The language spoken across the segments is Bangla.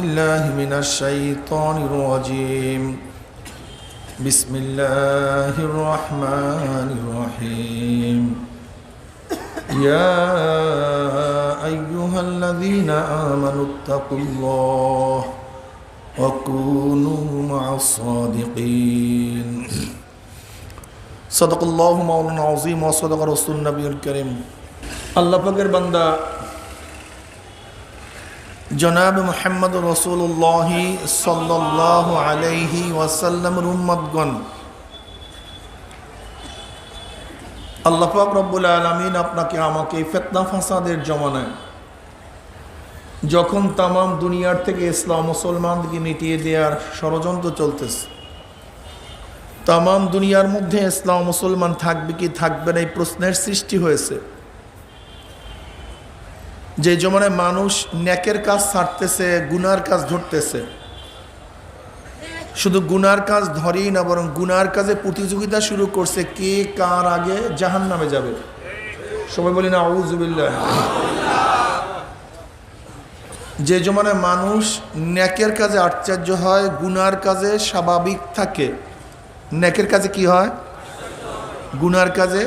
الله من الشيطان الرجيم بسم الله الرحمن الرحيم يا أيها الذين آمنوا اتقوا الله وكونوا مع الصادقين صدق الله مولانا العظيم وصدق رسول النبي الكريم আল্লাহ পাকের বান্দা জনাব মুহাম্মদ রাসূলুল্লাহ সাল্লাল্লাহু আলাইহি ওয়াসাল্লামের উম্মতগণ, আল্লাহ পাক রব্বুল আলামিন আপনাকে আমাকে ফিতনা ফাসাদের জমানায় যখন তাম দুনিয়ার থেকে ইসলাম মুসলমানকে মিটিয়ে দেওয়ার ষড়যন্ত্র চলতেছে, তাম দুনিয়ার মধ্যে ইসলাম মুসলমান থাকবে কি থাকবে না এই প্রশ্নের সৃষ্টি হয়েছে। যে জমানায় মানুষ নেকের কাজ ছাড়তেছে, গুনার কাজ ধরতেছে, শুধু গুনার কাজ ধরেই না বরং গুনার কাজে প্রতিযোগিতা শুরু করছে, কে কার আগে জাহান্নামে যাবে। সবাই বলি না আউযু বিল্লাহ। যে জমানায় মানুষ নেকের কাজে আশ্চর্য হয়, গুনার কাজে স্বাভাবিক থাকে। নেকের কাজে কি হয়? গুনার কাজে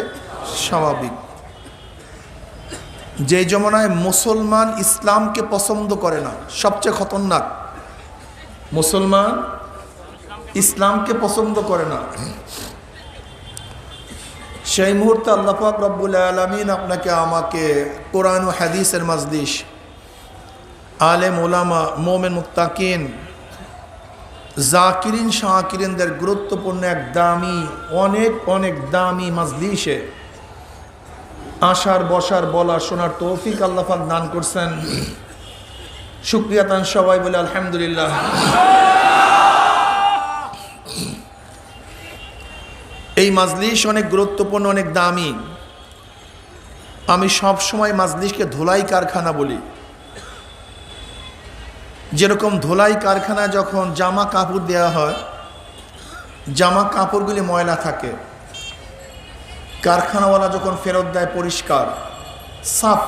স্বাভাবিক। যে জমানায় মুসলমান ইসলামকে পছন্দ করে না, সবচেয়ে খতরনাক, মুসলমান ইসলামকে পছন্দ করে না, সেই মুহূর্তে আল্লাহ পাক রব্বুল আলামিন আপনাকে আমাকে কোরআন ও হাদিসের মাজলিস, আলেম ওলামা, মোমেন মুত্তাকিন, জাকিরিন শাকিরিনদের গুরুত্বপূর্ণ এক দামি, অনেক দামি মাজলিসে আসার, বসার, বলার, শোনার তৌফিক আল্লাহ পাক দান করছেন। শুকরিয়া তান সবাই বলে আলহামদুলিল্লাহ। এই মাজলিস অনেক গুরুত্বপূর্ণ, অনেক দামি। আমি সব সময় মাজলিসকে ধোলাই কারখানা বলি। যেরকম ধোলাই কারখানায় যখন জামা কাপড় দেওয়া হয়, জামা কাপড়গুলি ময়লা থাকে, কারখানাওয়ালা যখন ফেরত দেয় পরিষ্কার সাফ,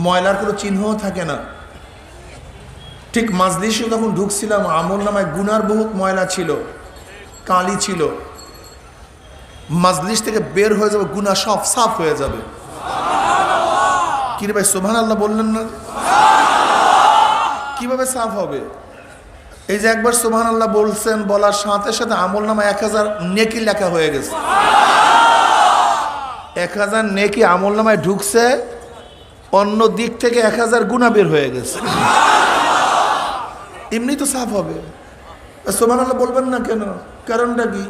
ময়লার কোনো চিহ্নও থাকে না। ঠিক মাজলিসে যখন ঢুকছিলাম, আমল নামায় গুনার বহুত ময়লা ছিল, কালি ছিল। মাজলিস থেকে বের হয়ে যাবে, গুনাহ সব সাফ হয়ে যাবে। কি রে ভাই, সুবহানাল্লাহ বললেন না? কিভাবে সাফ হবে? এই যে একবার সুবহানাল্লাহ বলছেন, বলার সাথে সাথে আমল নামায় 1000 নেকি লেখা হয়ে গেছে। 1000 নেকি আমল নামায় ঢুকছে, অন্য দিক থেকে 1000 গুনাহ বের হয়ে গেছে। এমনি তো সাফ হবে। সুবহানাল্লাহ বলবেন না কেন? কারণটা কি?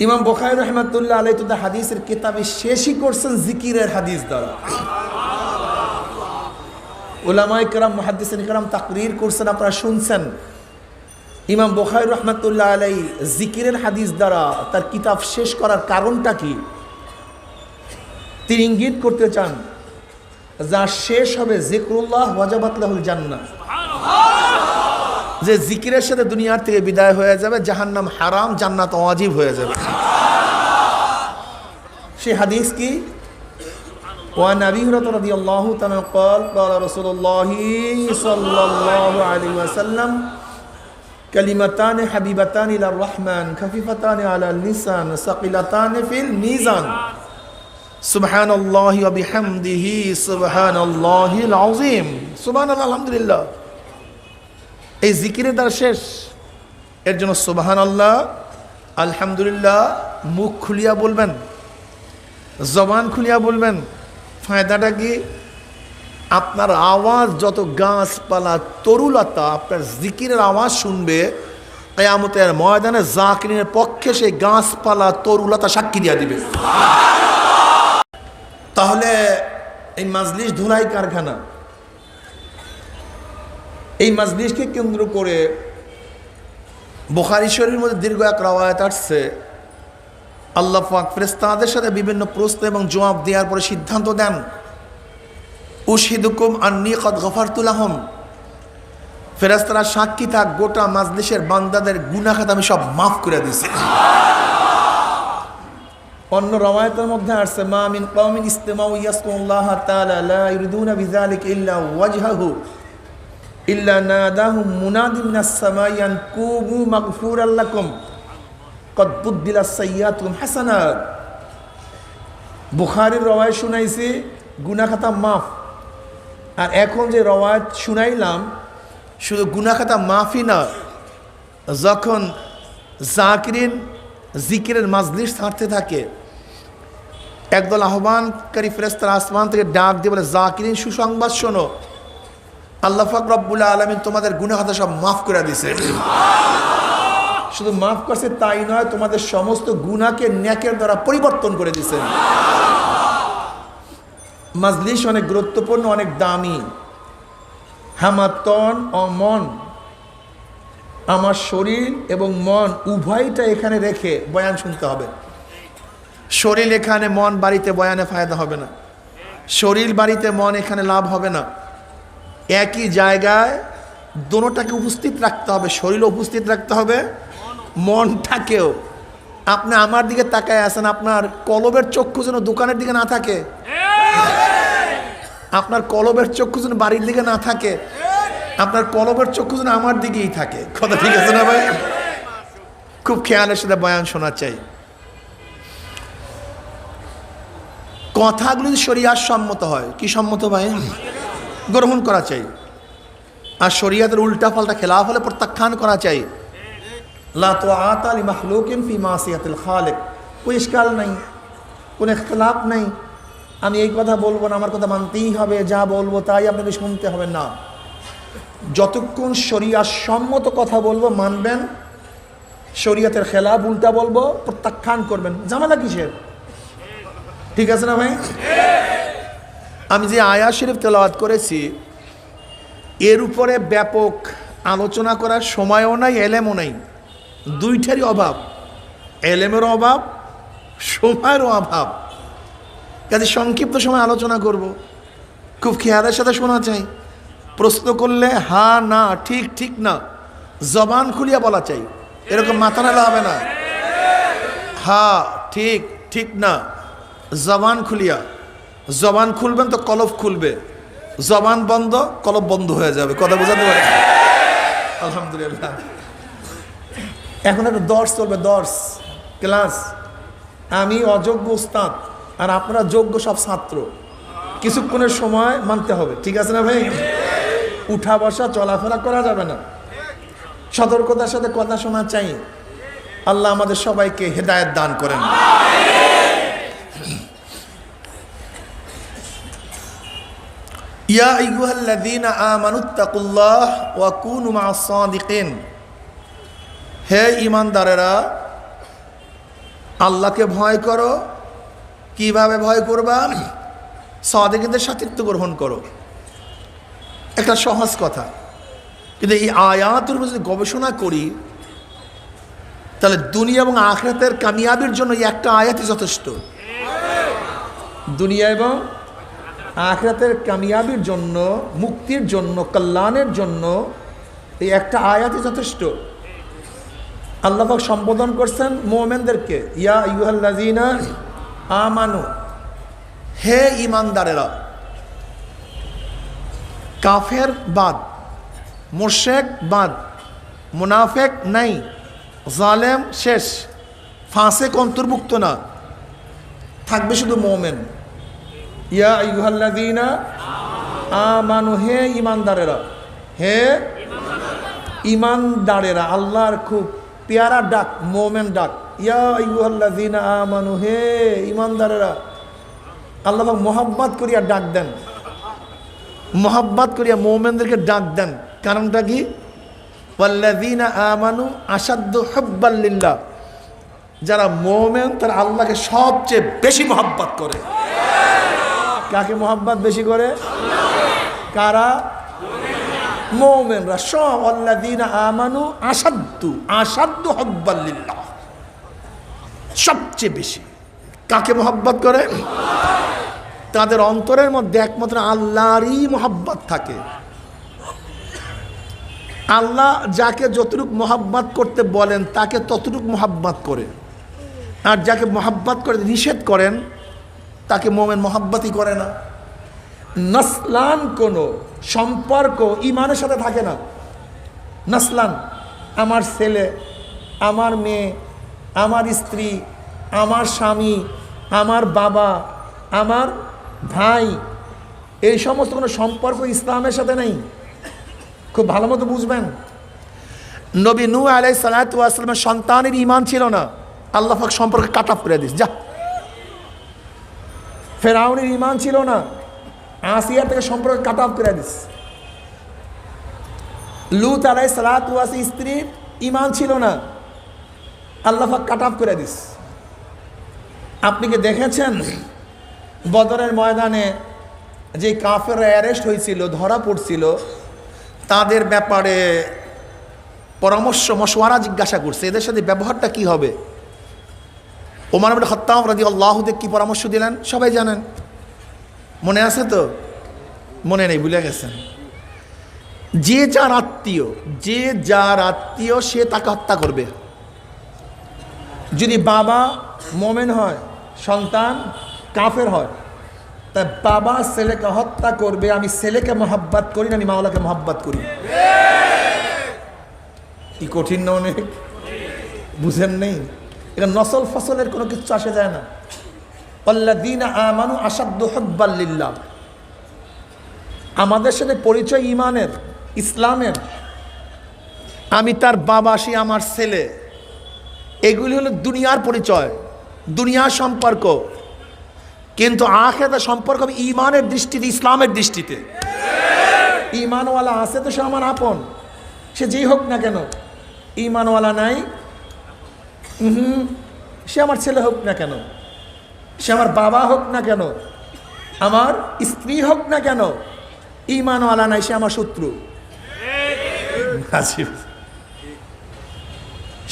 ইমাম বুখারী রাহমাতুল্লাহ আলাইহি তো হাদিসের কিতাবে শেষই করছেন জিকিরের হাদিস দ্বারা। উলামায়ে কেরাম, মুহাদ্দিসিন কেরাম তাকরীর করছেন, আপনারা শুনছেন। ইমাম বুখারী রাহমাতুল্লাহ আলাইহি জিকিরের হাদিস দ্বারা তার কিতাব শেষ করার কারণটা কি? তিনি ইঙ্গিত করতে চান, যা শেষ হবে যিকরুল্লাহ ওয়াজাবাত লাহুল জান্নাহ, যে জিকিরের সাথে দুনিয়ার থেকে বিদায় হয়ে যাবে, জাহান্নাম হারাম, জান্নাত ওয়াজিব হয়ে যাবে। সেই হাদিস কি? وعن أبي هريرة رضي الله تعالى قال قال رسول الله صلى الله عليه وسلم كلمتان حبيبتان إلى الرحمن خفيفتان على اللسان ثقيلتان في الميزان سبحان الله وبحمده سبحان الله العظيم سبحان الله الحمد لله। এই জিকিরের দ্বারা শেষ। এর জন্য সুবহানাল্লাহ, আলহামদুলিল্লাহ মুখ খুলিয়া বলবেন, জবান খুলিয়া বলবেন। ফায়দাটা কি? আপনার আওয়াজ যত গাছপালা, তরুলতা আপনার জিকিরের আওয়াজ শুনবে, কিয়ামতের ময়দানে জাকিরিনের পক্ষে সেই গাছপালা, তরুলতা সাক্ষী দিয়া দিবে। তাহলে এই মাজলিস ধুলাই কারখানা। এই মাজলিসকে কেন্দ্র করে বুখারী শরীফের মধ্যে দীর্ঘ এক রওয়ায়াত আসছে। আল্লাহ পাক ফেরেশতাদের সাথে বিভিন্ন প্রশ্ন এবং জবাব দেওয়ার পরে সিদ্ধান্ত দেন, উশহিদুকুম আন্নী কদ গফারতু লাহুম, ফেরেশতারা সাক্ষী থাক, গোটা মাজলিসের বান্দাদের গুনাহ খাতা আমি সব মাফ করে দিয়েছি। অন্য রওয়ায়াতের মধ্যে আসছে মা মিন কওমিন ইসতামাউ ইয়াসকুল্লাহ তাআলা লা ইউরিদুনা বিযালিকা ইল্লা ওয়াজহাহু ইল্লা নাদাহুম মুনাদি মিনাস সামাই আন কুমু মাগফুরাল লাকুম কদ বুদ্দিলাস সাইয়্যাতুকুম হাসানাত। বুখারীর রওয়ায়াত শুনাইছি গুনাহ খাতা মাফ, আর এখন যে রওয়ায়াত শুনাইলাম শুধু গুনাহ খাতা মাফই না, যখন জাকিরিন জিকিরের মাজলিস ছাড়তে থাকে একদল আহ্বানকারী ফেরেশতারা আসমান থেকে ডাক দিয়ে বলে জাকিরিন সুসংবাদ শোনো, আল্লাহ পাক রব্বুল আলামিন তোমাদের গুনাহ খাতা সব মাফ করে দিয়েছে। শুধু মাফ করছে তাই নয়, তোমাদের সমস্ত গুনাহকে নেকের দ্বারা পরিবর্তন করে দিয়েছেন। মাজলিস অনেক গুরুত্বপূর্ণ, অনেক দামি। আমার তন ও মন, আমার শরীর এবং মন উভয়টা এখানে রেখে বয়ান শুনতে হবে। শরীর এখানে, মন বাড়িতে, বয়ানে ফায়দা হবে না। শরীর বাড়িতে, মন এখানে লাভ হবে না। একই জায়গায় দুটোটাকে উপস্থিত রাখতে হবে, শরীরও উপস্থিত রাখতে হবে, মনটাকেও। আপনি আমার দিকে তাকায় আছেন, আপনার কলবের চক্ষু যেন দোকানের দিকে না থাকে, আপনার কলবের চক্ষু যেন বাড়ির দিকে না থাকে, আপনার কলবের চক্ষু যেন আমার দিকেই থাকে। কথা ঠিক আছে না ভাই? খুব খেয়ালের সাথে বয়ান শোনা চাই। কথাগুলো যদি শরিয়াত সম্মত হয়, কি সম্মত ভাই? গ্রহণ করা চাই। আর শরিয়াতের উল্টা পাল্টা খেলাফ হলে প্রত্যাখ্যান করা চাই। লা তুআতা লি মাখলুকিন ফি মাসিয়াতিল খালিক। কোন ইশকাল নাই, কোন ইখতিলাফ নাই। আমি এই কথা বলবো না, আমার কথা মানতেই হবে, যা বলবো তাই আপনাকে শুনতে হবে না। যতক্ষণ শরিয়াত সম্মত কথা বলবো মানবেন, শরিয়াতের খেলাফ উল্টা বলবো প্রত্যাখ্যান করবেন। ঝামেলা কিসের? ঠিক আছে না ভাই? আমি যে আয়াত শরীফ তেলাওয়াত করেছি এর উপরে ব্যাপক আলোচনা করার সময়ও নাই, এলেমও নাই। দুইটারই অভাব, এলেমেরও অভাব, সময়েরও অভাব। কাজে সংক্ষিপ্ত সময় আলোচনা করব। খুব খেয়ালের সাথে শোনা চাই। প্রশ্ন করলে হা না, ঠিক ঠিক না, জবান খুলিয়া বলা চাই। এরকম মাথা নাড়া হবে না। হা ঠিক, ঠিক না, জবান খুলিয়া। জবান খুলবেন তো কলব খুলবে, জবান বন্ধ কলব বন্ধ হয়ে যাবে। কথা বোঝাতে পারে? আলহামদুলিল্লাহ। এখন একটা দর্শ চলবে, দর্শ ক্লাস। আমি অযোগ্য উস্তাদ আর আপনারা যোগ্য সব ছাত্র। কিছুক্ষণের সময় মানতে হবে, ঠিক আছে না ভাই? উঠা বসা চলাফেরা করা যাবে না। সতর্কতার সাথে কথা শোনা চাই। আল্লাহ আমাদের সবাইকে হেদায়েত দান করেন। ইয়া আইয়ুহাল্লাযীনা আমানুত্তাকুল্লাহ ওয়া কুনু মা'আস সাদিকিন। হে ঈমানদারেরা, আল্লাহকে ভয় করো। কিভাবে ভয় করবা? সাদিকদের সাথিত্ব গ্রহণ করো। একটা সহজ কথা, কিন্তু এই আয়াতের উপর যদি গবেষণা করি তাহলে দুনিয়া এবং আখিরাতের কামিয়াবির জন্য এই একটা আয়াতই যথেষ্ট। দুনিয়া এবং আখিরাতের কামিয়াবির জন্য, মুক্তির জন্য, কল্যাণের জন্য এই একটা আয়াতই যথেষ্ট। আল্লাহ পাক সম্বোধন করছেন মুমিনদেরকে, ইয়া আইয়ুহাল্লাযীনা আমানু, হে ঈমানদারেরা। কাফের বাদ, মুশরিক বাদ, মুনাফিক নাই, জালেম শেষ, ফাসিক অন্তর্ভুক্ত না, থাকবে শুধু মুমিন। ইয়া আইয়ুহাল্লাযীনা আমানু, হে ঈমানদারেরা, হে ঈমানদারেরা। আল্লাহর খুব পেয়ারা ডাক, মুমিন ডাক। ইয়া আইয়ুহাল্লাযীনা আমানু, হে ঈমানদারেরা। আল্লাহ পাক মোহাব্বত করিয়া ডাক দেন, মোহাব্বত করিয়া মুমিনদেরকে ডাক দেন। কারণটা কি? ওয়াল্লাযীনা আমানু আশাদ্দু হুব্বাল লিল্লাহ। যারা মুমিন তারা আল্লাহকে সবচেয়ে বেশি মোহাব্বত করে। কাকে মোহাব্বত বেশি করে? কারা? মুমিনরা সব। ওয়াল্লাযীনা আমানু আশাদ্দু হুব্বাল লিল্লাহ, সবচেয়ে বেশি কাকে মোহাব্বত করে? তাদের অন্তরের মধ্যে একমাত্র আল্লাহরই মোহাব্বত থাকে। আল্লাহ যাকে যতটুকু মোহাব্বত করতে বলেন তাকে ততটুকু মোহাব্বত করে। আর যাকে মোহাব্বত করে নিষেধ করেন তাকে মোমেন মোহাব্বতই করে না। নসলান কোনো সম্পর্ক ইমানের সাথে থাকে না। নসলান আমার ছেলে, আমার মেয়ে, আমার স্ত্রী, আমার স্বামী, আমার বাবা, আমার ভাই, এই সমস্ত কোনো সম্পর্ক ইসলামের সাথে নেই। খুব ভালো মতো বুঝবেন, নবী নূহ আলাইহিস সালাতু ওয়াস সালামের সন্তানের ঈমান ছিল না, আল্লাহ পাক সম্পর্কে কাট অফ করে দিস যা। ফেরাউনের ঈমান ছিল না, আসিয়া থেকে সম্পর্কে কাট অফ করে দিস। লূত আলাইহিস সালাতু ওয়াস স্ত্রীর ঈমান ছিল না, আল্লাহ পাক কাট অফ করে দিস। আপনি কি দেখেছেন বদরের ময়দানে যে কাফেররা অ্যারেস্ট হয়েছিল, ধরা পড়ছিল, তাদের ব্যাপারে পরামর্শ মশওয়ারা জিজ্ঞাসা করছে এদের সাথে ব্যবহারটা কি হবে। ওমর ইবনে খাত্তাব রাদিয়াল্লাহু আনহু কি পরামর্শ দিলেন সবাই জানেন, মনে আছে তো? মনে নেই, ভুলে গেছেন। যে যার আত্মীয় সে তাকে হত্যা করবে। যদি বাবা মোমেন হয়, সন্তান কাফের হয়, তা বাবা ছেলেকে হত্যা করবে। আমি ছেলেকে মহব্বত করি না, আমি মাওলাকে মহব্বত করি। কি কঠিন না অনেক, বুঝেন নেই? এটা নসল ফসলের কোনো কিছু আসে যায় না। আল্লাযীনা আমানু আশাদ্দু হুব্বাল লিল্লাহ। আমাদের সাথে পরিচয় ইমানের, ইসলামের। আমি তার বাবা, সে আমার ছেলে, এগুলি হলো দুনিয়ার পরিচয়, দুনিয়ার সম্পর্ক। কিন্তু আখিরাতের সম্পর্ক হবে ইমানের দৃষ্টিতে, ইসলামের দৃষ্টিতে। ইমানওয়ালা আছে তো সে আমার আপন, সে যেই হোক না কেন। ইমানওয়ালা নাই, সে আমার ছেলে হোক না কেন, সে আমার বাবা হোক না কেন, আমার স্ত্রী হোক না কেন, ইমানওয়ালা নাই, সে আমার শত্রু।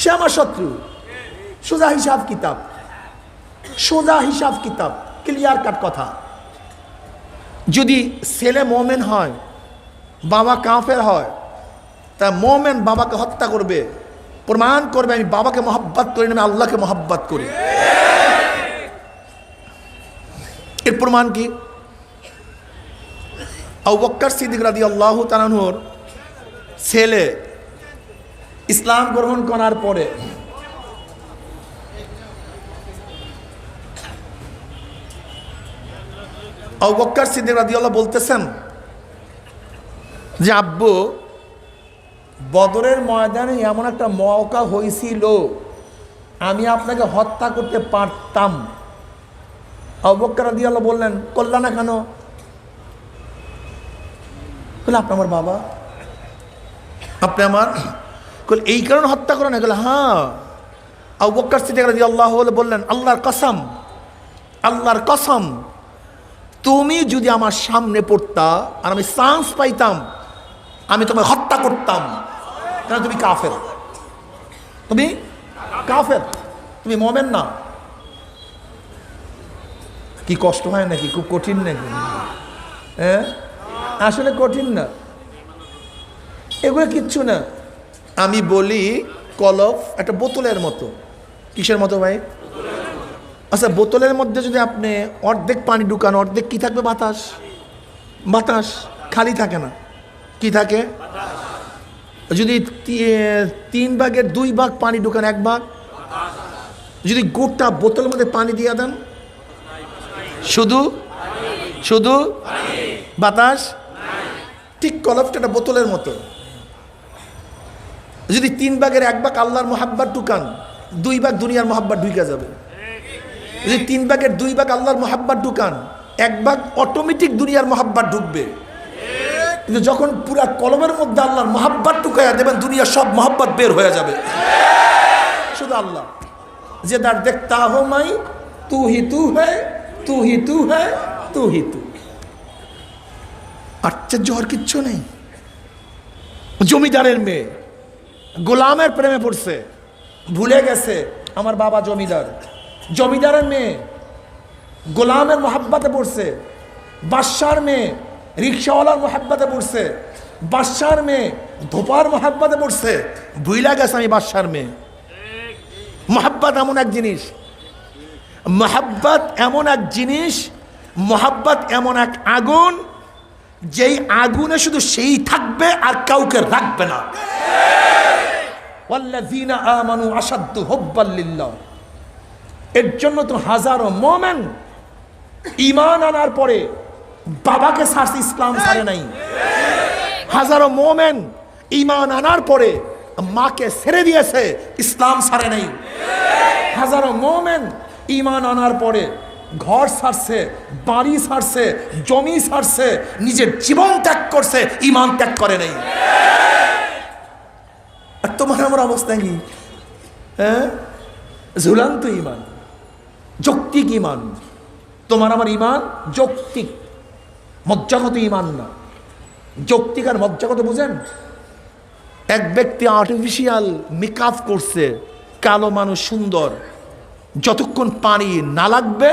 সে আমার শত্রু। সোজা হিসাব কিতাব, সোজা হিসাব কিতাব, ক্লিয়ার কাট কথা। যদি ছেলে মোমেন হয়, বাবা কাফের হয়, তা মোমেন বাবাকে হত্যা করবে, প্রমাণ করবে আমি বাবাকে মহব্বত করি না, আমি আল্লাহকে মহব্বত করি। এর প্রমাণ কি? আবু বকর সিদ্দিক রাদিয়াল্লাহু তাআলা আনহুর ছেলে ইসলাম গ্রহণ করার পরে আবু বকর সিদ্দিক রাদিয়াল্লাহু বলতেছেন যে আব্বু, বদরের ময়দানে এমন একটা মওকা হয়েছিল, আমি আপনাকে হত্যা করতে পারতাম। আবু বকর রাদিয়াল্লাহু বললেন, করলা না কেন? বলে আপনি আমার বাবা, আপনি আমার, এই কারণে হত্যা করো না? গেল হ্যাঁ। আবু বকর সিদ্দিক রাদিয়াল্লাহু বললেন, আল্লাহর কসম, আল্লাহর কসম, তুমি যদি আমার সামনে পড়তা আর আমি চান্স পাইতাম, আমি তোমায় হত্যা করতাম। কারণ তুমি কাফের, তুমি কাফের, তুমি মোমেন না। কি কষ্ট হয় নাকি? খুব কঠিন নাকি? হ্যাঁ, আসলে কঠিন না, এগুলো কিচ্ছু না। আমি বলি কলফ একটা বোতলের মতো। কিসের মতো ভাই? আচ্ছা, বোতলের মধ্যে যদি আপনি অর্ধেক পানি ঢুকান, অর্ধেক কি থাকবে? বাতাস। বাতাস খালি থাকে না, কি থাকে? যদি 3 ভাগের 2 ভাগ পানি ঢুকান, 1 ভাগ। যদি গোটা বোতলের মধ্যে পানি দিয়ে দেন, শুধু শুধু বাতাস। ঠিক কলফটা একটা বোতলের মতো। যদি 3 ভাগের 1 ভাগ আল্লাহর মোহাব্বত ঢুকান, 2 ভাগ দুনিয়ার মোহাব্বত ঢুকে যাবে। যদি 3 ভাগের 2 ভাগ আল্লাহর মোহাব্বত ঢুকান, 1 ভাগ অটোমেটিক দুনিয়ার মোহাব্বত ঢুকবে। কিন্তু যখন পুরা কলমের মধ্যে আল্লাহর মোহাব্বত ঢুকাইয়া দেবেন, দুনিয়ার সব মোহাব্বত বের হয়ে যাবে। শুধু আল্লাহ। যে দার দেখতা হো মাই, তু হি তু হ্যায়, তু হি তু হ্যায়, তু হি তু। আশ্চর্য হওয়ার কিচ্ছু নেই। জমিদারের মেয়ে গোলামের প্রেমে পড়ছে, ভুলে গেছে আমার বাবা জমিদার। জমিদারের মেয়ে গোলামের মোহাব্বতে পড়ছে। বাদশার মেয়ে রিক্সাওয়ালার মোহাব্বতে পড়ছে। বাদশার মেয়ে ধোপার মোহাব্বতে পড়ছে, ভুইলা গেছে আমি বাদশার মেয়ে। মোহাব্বত এমন এক জিনিস, মোহাব্বত এমন এক জিনিস, মোহাব্বত এমন এক আগুন, যেই আগুনে শুধু সেই থাকবে আর কাউকে রাখবে না। ওয়াল্লাযীনা আমানু আশাদ্দু হুব্বাল লিল্লাহ। এর জন্য তো হাজারো মুমিন ঈমান আনার পরে বাবাকে ছাড়ছে, ইসলাম ছাড়ে নাই। হাজারো মুমিন ঈমান আনার পরে মাকে ছেড়ে দিয়েছে, ইসলাম ছাড়ে নাই। হাজারো মুমিন ঈমান আনার পরে ঘর ছাড়ছে, বাড়ি ছাড়ছে, জমি ছাড়ছে, নিজের জীবন ত্যাগ করছে, ঈমান ত্যাগ করে নাই। আর তোমার আমার অবস্থা কি? হ্যাঁ, ঝুলান্ত ঈমান, যৌক্তিক ঈমান। তোমার আমার ঈমান যৌক্তিক, মজ্জাগত ঈমান না। যৌক্তিক আর মজ্জাগত বুঝেন? এক ব্যক্তি আর্টিফিশিয়াল মেকআপ করছে, কালো মানুষ সুন্দর, যতক্ষণ পানি না লাগবে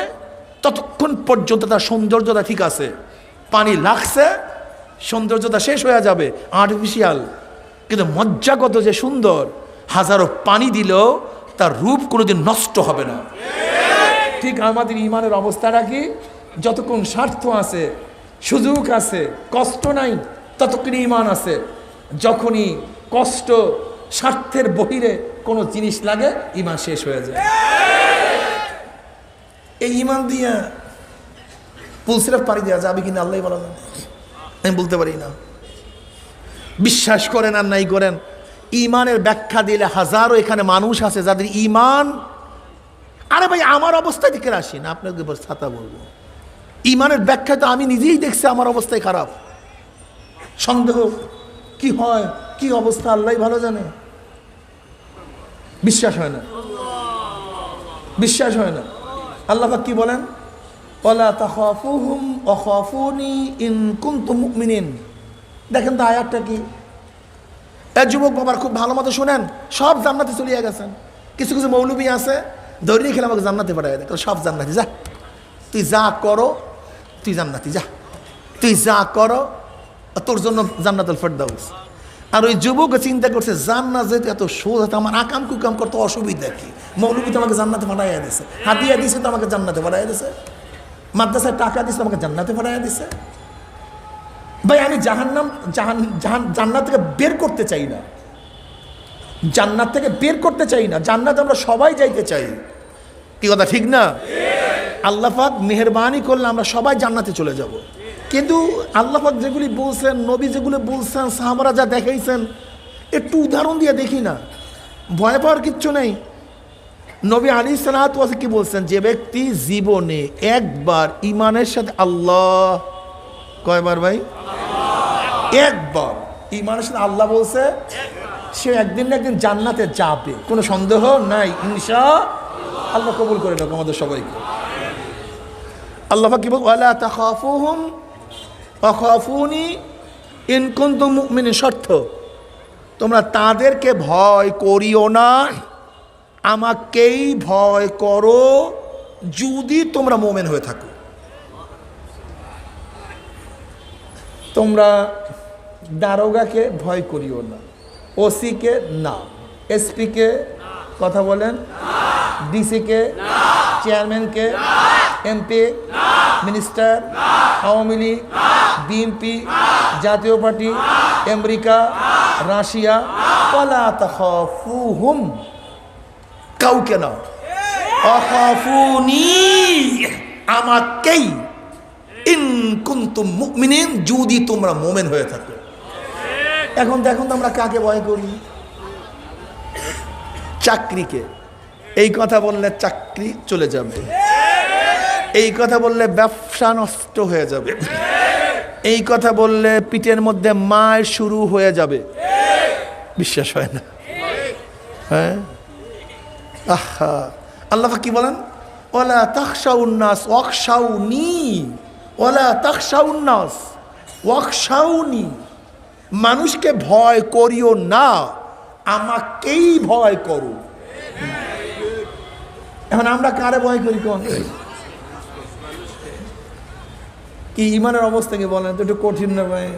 ততক্ষণ পর্যন্ত তার সৌন্দর্যতা ঠিক আছে। পানি লাগছে, সৌন্দর্যতা শেষ হয়ে যাবে, আর্টিফিশিয়াল। কিন্তু মজ্জাগত যে সুন্দর, হাজারো পানি দিলেও তার রূপ কোনোদিন নষ্ট হবে না। ঠিক আমাদের ঈমানের অবস্থাটা কি? যতক্ষণ স্বার্থ আছে, সুযোগ আছে, কষ্ট নাই, ততক্ষণ ঈমান আছে। যখনই কষ্ট, স্বার্থের বহিরে কোনো জিনিস লাগে, ঈমান শেষ হয়ে যায়। এই ঈমান দিয়া পুলসিরাত পাড়ি দেওয়া যাবে কিনা আল্লাহ বলা যায়, আমি বলতে পারি না। বিশ্বাস করেন আর নাই করেন, ঈমানের ব্যাখ্যা দিলে হাজারো এখানে মানুষ আছে যাদের ঈমান, আরে ভাই আমার অবস্থায় দিকে আসি না, আপনাকে ছাতা বলবো, ঈমানের ব্যাখ্যা তো আমি নিজেই দেখছি আমার অবস্থায় খারাপ। সন্দেহ কি হয়, কি অবস্থা আল্লাহ ভালো জানে। বিশ্বাস হয় না, বিশ্বাস হয় না। আল্লাহ পাক কি বলেন? ওয়ালা তাখাফুহুম ওয়াখাফুনি ইন কুনতুম মুমিনিন। দেখেন তো আয়াতটা কি। এ যুবক বাবার খুব ভালো মতো শুনেন, সব জান্নাতে চলে গেছেন। কিছু কিছু মৌলবী আছে, দৌড়িয়ে খেলে আমাকে জান্নাতে পাঠায় দেয়, সব জান্নাতি। যা তুই যা করো, তুই জান্নাতি, যা তুই যা করো, তোর জন্য জান্নাতুল ফেরদাউস। আর ওই যুবক চিন্তা করছে, জান্নাত যেহেতু এত সোজা, আমার আকাম কুকাম করতে অসুবিধা কি? মৌলবী তো আমাকে জান্নাতে পাঠাইয়া দিছে, হাদিয়া দিছে তো আমাকে জান্নাতে পাঠাইয়া দিছে, মাদ্রাসায় টাকা দিছে আমাকে জান্নাতে পাঠাইয়া দিছে। ভাই আমি জান্নাত থেকে বের করতে চাই না, জান্নাত থেকে বের করতে চাই না। জান্নাত আমরা সবাই যাইতে চাই, কি কথা ঠিক না? আল্লাহ পাক মেহেরবানি করলে আমরা সবাই জান্নাতে চলে যাব। কিন্তু আল্লাহ পাক যেগুলি বলছেন, নবী যেগুলো বলছেন, সাহাবারা যা দেখাইছেন, একটু উদাহরণ দিয়ে দেখি না, ভয় পাওয়ার কিচ্ছু নেই। নবী আলাইহিস সালাতু ওয়াস কি বলছেন? যে ব্যক্তি জীবনে একবার ঈমানের সাথে আল্লাহ, কয়বার ভাই? একবার ঈমানের সাথে আল্লাহ বলছে, সে একদিন না একদিন জান্নাতে যাবে, কোনো সন্দেহ নাই ইনশাআল্লাহ। আল্লাহ কবুল করে নাও আমাদের সবাইকে। আল্লাহ পাক কি বল? ওয়ালা তাখাফুহুম ওয়াখাফুনি ইন কুনতুম মুমিনিন। শর্ত, তোমরা তাদেরকে ভয় করিও না, আমাকেই ভয় করো যদি তোমরা মুমিন হয়ে থাকো। তোমরা দারোগাকে ভয় করিও না, ওসিকে না, এসপিকে কথা বলেন, ডিসিকে, চেয়ারম্যানকে, MP, minister, Awami League, BNP, জাতীয় পার্টি, আমেরিকা, রাশিয়া, ওয়ালা তাখাফুহুম, কাউকে না, আখাফুনি, আমাকেই, ইন কুনতুম মুমিনিন, যদি তোমরা মুমিন হয়ে থাকো। এখন দেখুন তো আমরা কাকে ভয় করি? চাকরিকে। এই কথা বললে চাকরি চলে যাবে, এই কথা বললে ব্যবসা নষ্ট হয়ে যাবে, এই কথা বললে পিঠের মধ্যে মার শুরু হয়ে যাবে। বিশ্বাস হয় না? হ্যাঁ, আহা, আল্লাহ কি বলেন? ওয়ালা তাখশাউন নাস ওয়াখশাউনি, ওয়ালা তাখশাউন নাস ওয়াখশাউনি, মানুষকে ভয় করিও না, আমাকেই ভয় করো। এখন আমরা কারে ভয় করি? কোন কি ঈমানের অবস্থা কি বলেন তো, একটু কঠিন না ভাই?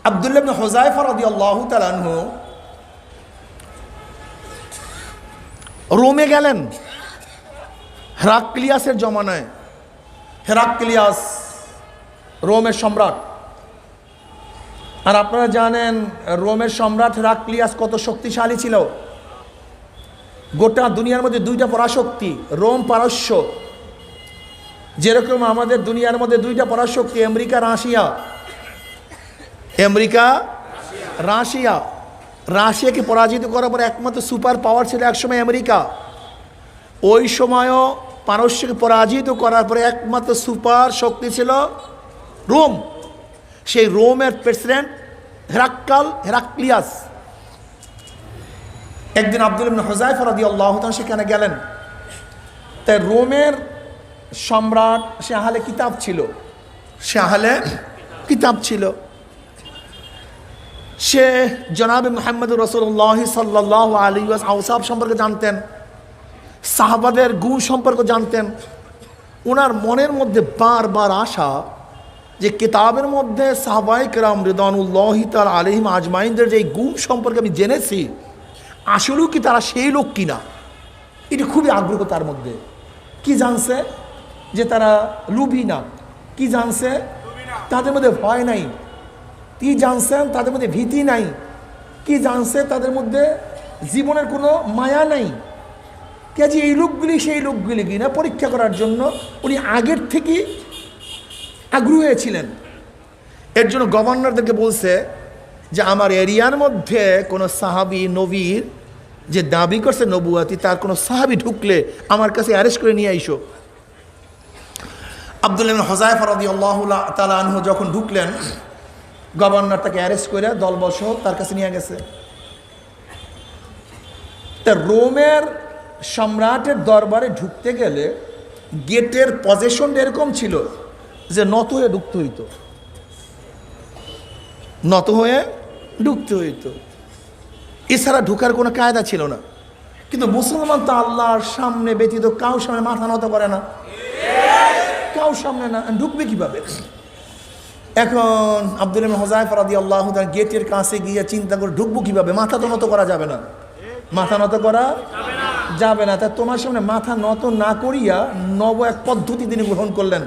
আব্দুল্লাহ ইবনে হুযায়ফা রাদিয়াল্লাহু তাআলা আনহু রোমে গেলেন হেরাক্লিয়াসের জমানায়। হেরাক্লিয়াস রোমের সম্রাট। আর আপনারা জানেন রোমের সম্রাট হেরাক্লিয়াস কত শক্তিশালী ছিল। গোটা দুনিয়ার মধ্যে দুইটা পরাশক্তি, রোম পারস্য। যেরকম আমাদের দুনিয়ার মধ্যে দুইটা পরাশক্তি, আমেরিকা রাশিয়া। America Russia. রাশিয়াকে পরাজিত করার পর একমাত্র সুপার পাওয়ার ছিল একসময় আমেরিকা। ওই সময়ও পারস্যকে পরাজিত করার পরে একমাত্র সুপার শক্তি ছিল রোম। সেই রোমের প্রেসিডেন্ট হেরাক্লিয়াস। একদিন আব্দুল্লাহ ইবনে হুযায়ফা রাদিয়াল্লাহু তাআলা সেখানে গেলেন। তাই রোমের সম্রাট সে আহলে কিতাব ছিল। সে জনাবে মুহাম্মদুর রাসূলুল্লাহ সাল্লাল্লাহু আলাইহি ওয়াসাল্লাম আওসাফ সম্পর্কে জানতেন, সাহাবাদের গুণ সম্পর্কে জানতেন। ওনার মনের মধ্যে বারবার আশা যে কিতাবের মধ্যে সাহাবায়ে কেরাম রিদওয়ানুল্লাহি তাআলা আলাইহিম আজমাইনদের যে গুণ সম্পর্কে আমি জেনেছি, আসলেও কি তারা সেই লোক কিনা, এটা খুবই আগ্রহ তার মধ্যে। কি জানছে? যে তারা লুভী না। কি জানছে? তাদের মধ্যে ভয় নাই। কি জানছেন? তাদের মধ্যে ভীতি নাই। কি জানছে? তাদের মধ্যে জীবনের কোনো মায়া নাই। কাজে এই লোকগুলি সেই লোকগুলি কিনা পরীক্ষা করার জন্য উনি আগের থেকে আগ্রহী ছিলেন। এর জন্য গভর্নরদেরকে বলছে যে আমার এরিয়ার মধ্যে কোনো সাহাবী নবীর যে দাবি করছে নবুয়াতি, তার কোনো সাহাবী ঢুকলে আমার কাছে অ্যারেস্ট করে নিয়ে আইসো। আব্দুল্লাহ ইবনে হুযায়ফা রাদিয়াল্লাহু তাআলা আনহু যখন ঢুকলেন, গভর্নর তাকে অ্যারেস্ট করে দলবসহ তার কাছে নিয়ে গেছে। তা রোমের সম্রাটের দরবারে ঢুকতে গেলে গেটের পজিশনটা এরকম ছিল যে নত হয়ে ঢুকতে হইতো। এছাড়া ঢুকার কোনো কায়দা ছিল না। কিন্তু মুসলমান তো আল্লাহর সামনে ব্যতীত কাউ সামনে মাথা নত করে না, কাউ সামনে না, ঢুকবে কিভাবে? এখন আব্দুল্লাহ ইবনে হুযায়ফা রাদিয়াল্লাহু তাআলা গেটের কাছে গিয়ে চিন্তা করে ঢুকবো কিভাবে? মাথা তো নত করা যাবে না, তা তোমার সামনে মাথা নত না করিয়া নব এক পদ্ধতি তিনি গ্রহণ করলেন।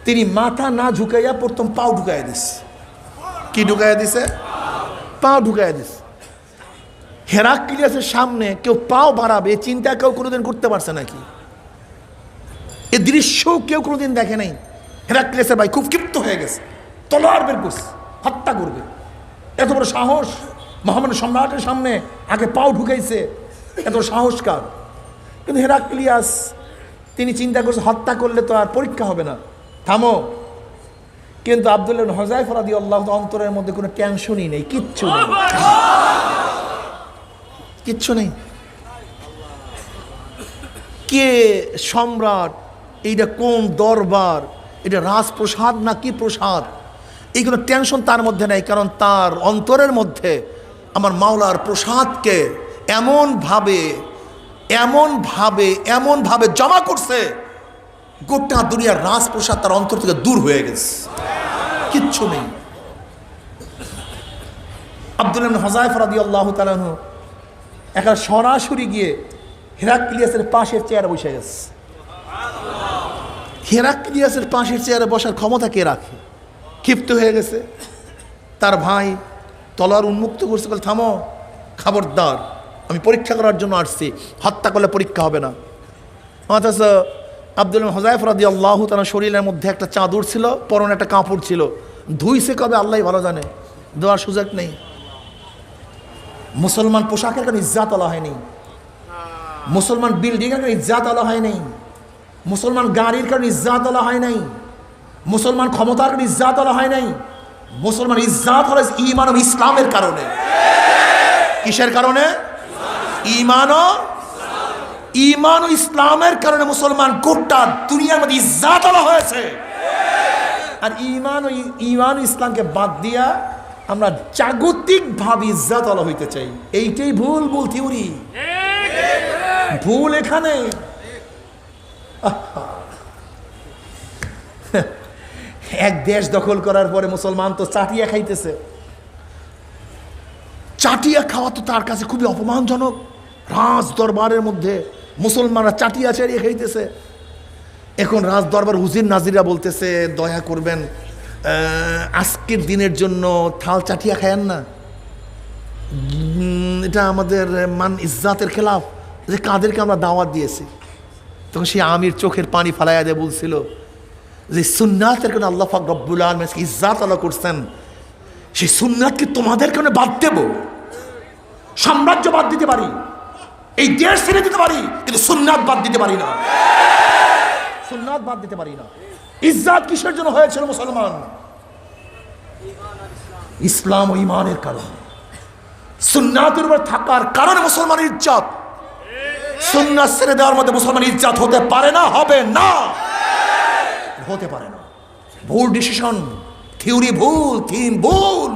তিনি মাথা না ঝুঁকাইয়া প্রথম পাও ঢুকাইয়া দিছে। কি ঢুকাইয়া দিছে? পাও ঢুকাইয়া দিছে। হেরাক্লিয়াসের সামনে কেউ পাও বাড়াবে চিন্তা কেউ কোনোদিন করতে পারছে নাকি? এ দৃশ্য কেউ কোনোদিন দেখে নাই। হেরাক্লিয়াসের ভাই খুব ক্ষিপ্ত হয়ে গেছে, তলোয়ার বের করছে, হত্যা করবে। এত বড় সাহস! মহামান্য সম্রাটের সামনে আগে পাও ঢুকাইছে, এত সাহস কার? কিন্তু হেরাক্লিয়াস তিনি চিন্তা করছে হত্যা করলে তো আর পরীক্ষা হবে না, থামো। কিন্তু আব্দুল্লাহ ইবনে হুযায়ফা রাদিয়াল্লাহু তাআলা অন্তরের মধ্যে কোনো টেনশনই নেই, কিচ্ছু নেই। কে সম্রাট? এইটা কোন দরবার? এটা রাজপ্রসাদ না কি প্রসাদ? এইগুলো টেনশন তার মধ্যে নেই, কারণ তার অন্তরের মধ্যে আমার মাওলার প্রসাদকে এমন ভাবে জমা করছে, গোটা দুনিয়ার রাজপ্রসাদ তার অন্তর থেকে দূর হয়ে গেছে, কিচ্ছু নেই। আব্দুল্লাহ ইবনে হুযায়ফা রাদিয়াল্লাহু তাআলা আনহু একা সরাসরি গিয়ে হেরাক্লিয়াসের পাশের চেয়ারে বসে গেছে। হেরাক্লিয়াসের পাশের চেয়ারে বসার ক্ষমতা কে রাখে? ক্ষিপ্ত হয়ে গেছে। তার ভাই তলোয়ার উন্মুক্ত করছে, বলে থামো, খবরদার, আমি পরীক্ষা করার জন্য আসছি, হত্যা করলে পরীক্ষা হবে না। অথচ আব্দুল্লাহ ইবনে হুযায়ফা রাদিয়াল্লাহু তাআলা শরীরের মধ্যে একটা চাদর ছিল, পরনে একটা কাপড় ছিল, ধুইছে কবে আল্লাহই ভালো জানে, দেওয়ার সুযোগ নেই। মুসলমান পোশাকের কারণে ইজ্জাত আলা হয়নি, মুসলমান বিল্ডিংয়ের কারণে ইজ্জাত আলা হয় নাই, মুসলমান গাড়ির কারণে ইজ্জাত আলা হয় নাই, মুসলমান ক্ষমতার কারণে ইজ্জাত আলা হয় নাই। মুসলমান ইজ্জাত হলো ঈমান ও ইসলামের কারণে। কিসের কারণে? ঈমান ও ইসলামের কারণে মুসলমান গোটা দুনিয়ার মধ্যে ইজ্জাত আলা হয়েছে। আর ঈমান ও ইসলামকে বাদ দিয়া আমরা জাগতিকভাবে ইজ্জাত আলা হইতে চাই। এইটাই ভুল থিওরি, ভুল এখানে। এক দেশ দখল করার পরে মুসলমান তো চাটিয়া খাইতেছে। চাটিয়া খাওয়া তো তার কাছে খুবই অপমানজনক। রাজ দরবারের মধ্যে মুসলমানরা চাটিয়া চাড়িয়ে খাইতেছে। এখন রাজ দরবার হুজির নাজিরা বলতেছে, দয়া করবেন আজকের দিনের জন্য থাল চাটিয়া খায়েন না, এটা আমাদের মান ইজ্জাতের খেলাফ, যে কাদেরকে আমরা দাওয়াত দিয়েছি। তখন সেই আমির চোখের পানি ফালাইয়া দিয়ে বলছিল যে সুন্নাতের কারণে আল্লাহ পাক রব্বুল আলামিন ইজ্জাত আল্লাহ করছেন, সেই সুন্নাতকে তোমাদের কারণে বাদ দেব? সাম্রাজ্য বাদ দিতে পারি, এই দেশ ছেড়ে দিতে পারি, কিন্তু সুন্নাত বাদ দিতে পারি না। সুন্নাত বাদ দিতে পারি না। ইজ্জাত কিসের জন্য হয়েছিল মুসলমান? ইসলাম ও ইমানের কারণে, সুন্নাতের উপর থাকার কারণে মুসলমানের ইজ্জত। সুন্নাত ছেড়ে দেওয়ার মধ্যে মুসলমানের ইজ্জত হতে পারে না, হবে না, হতে পারে না। ভুল ডিসিশন, থিওরি ভুল, থিম ভুল,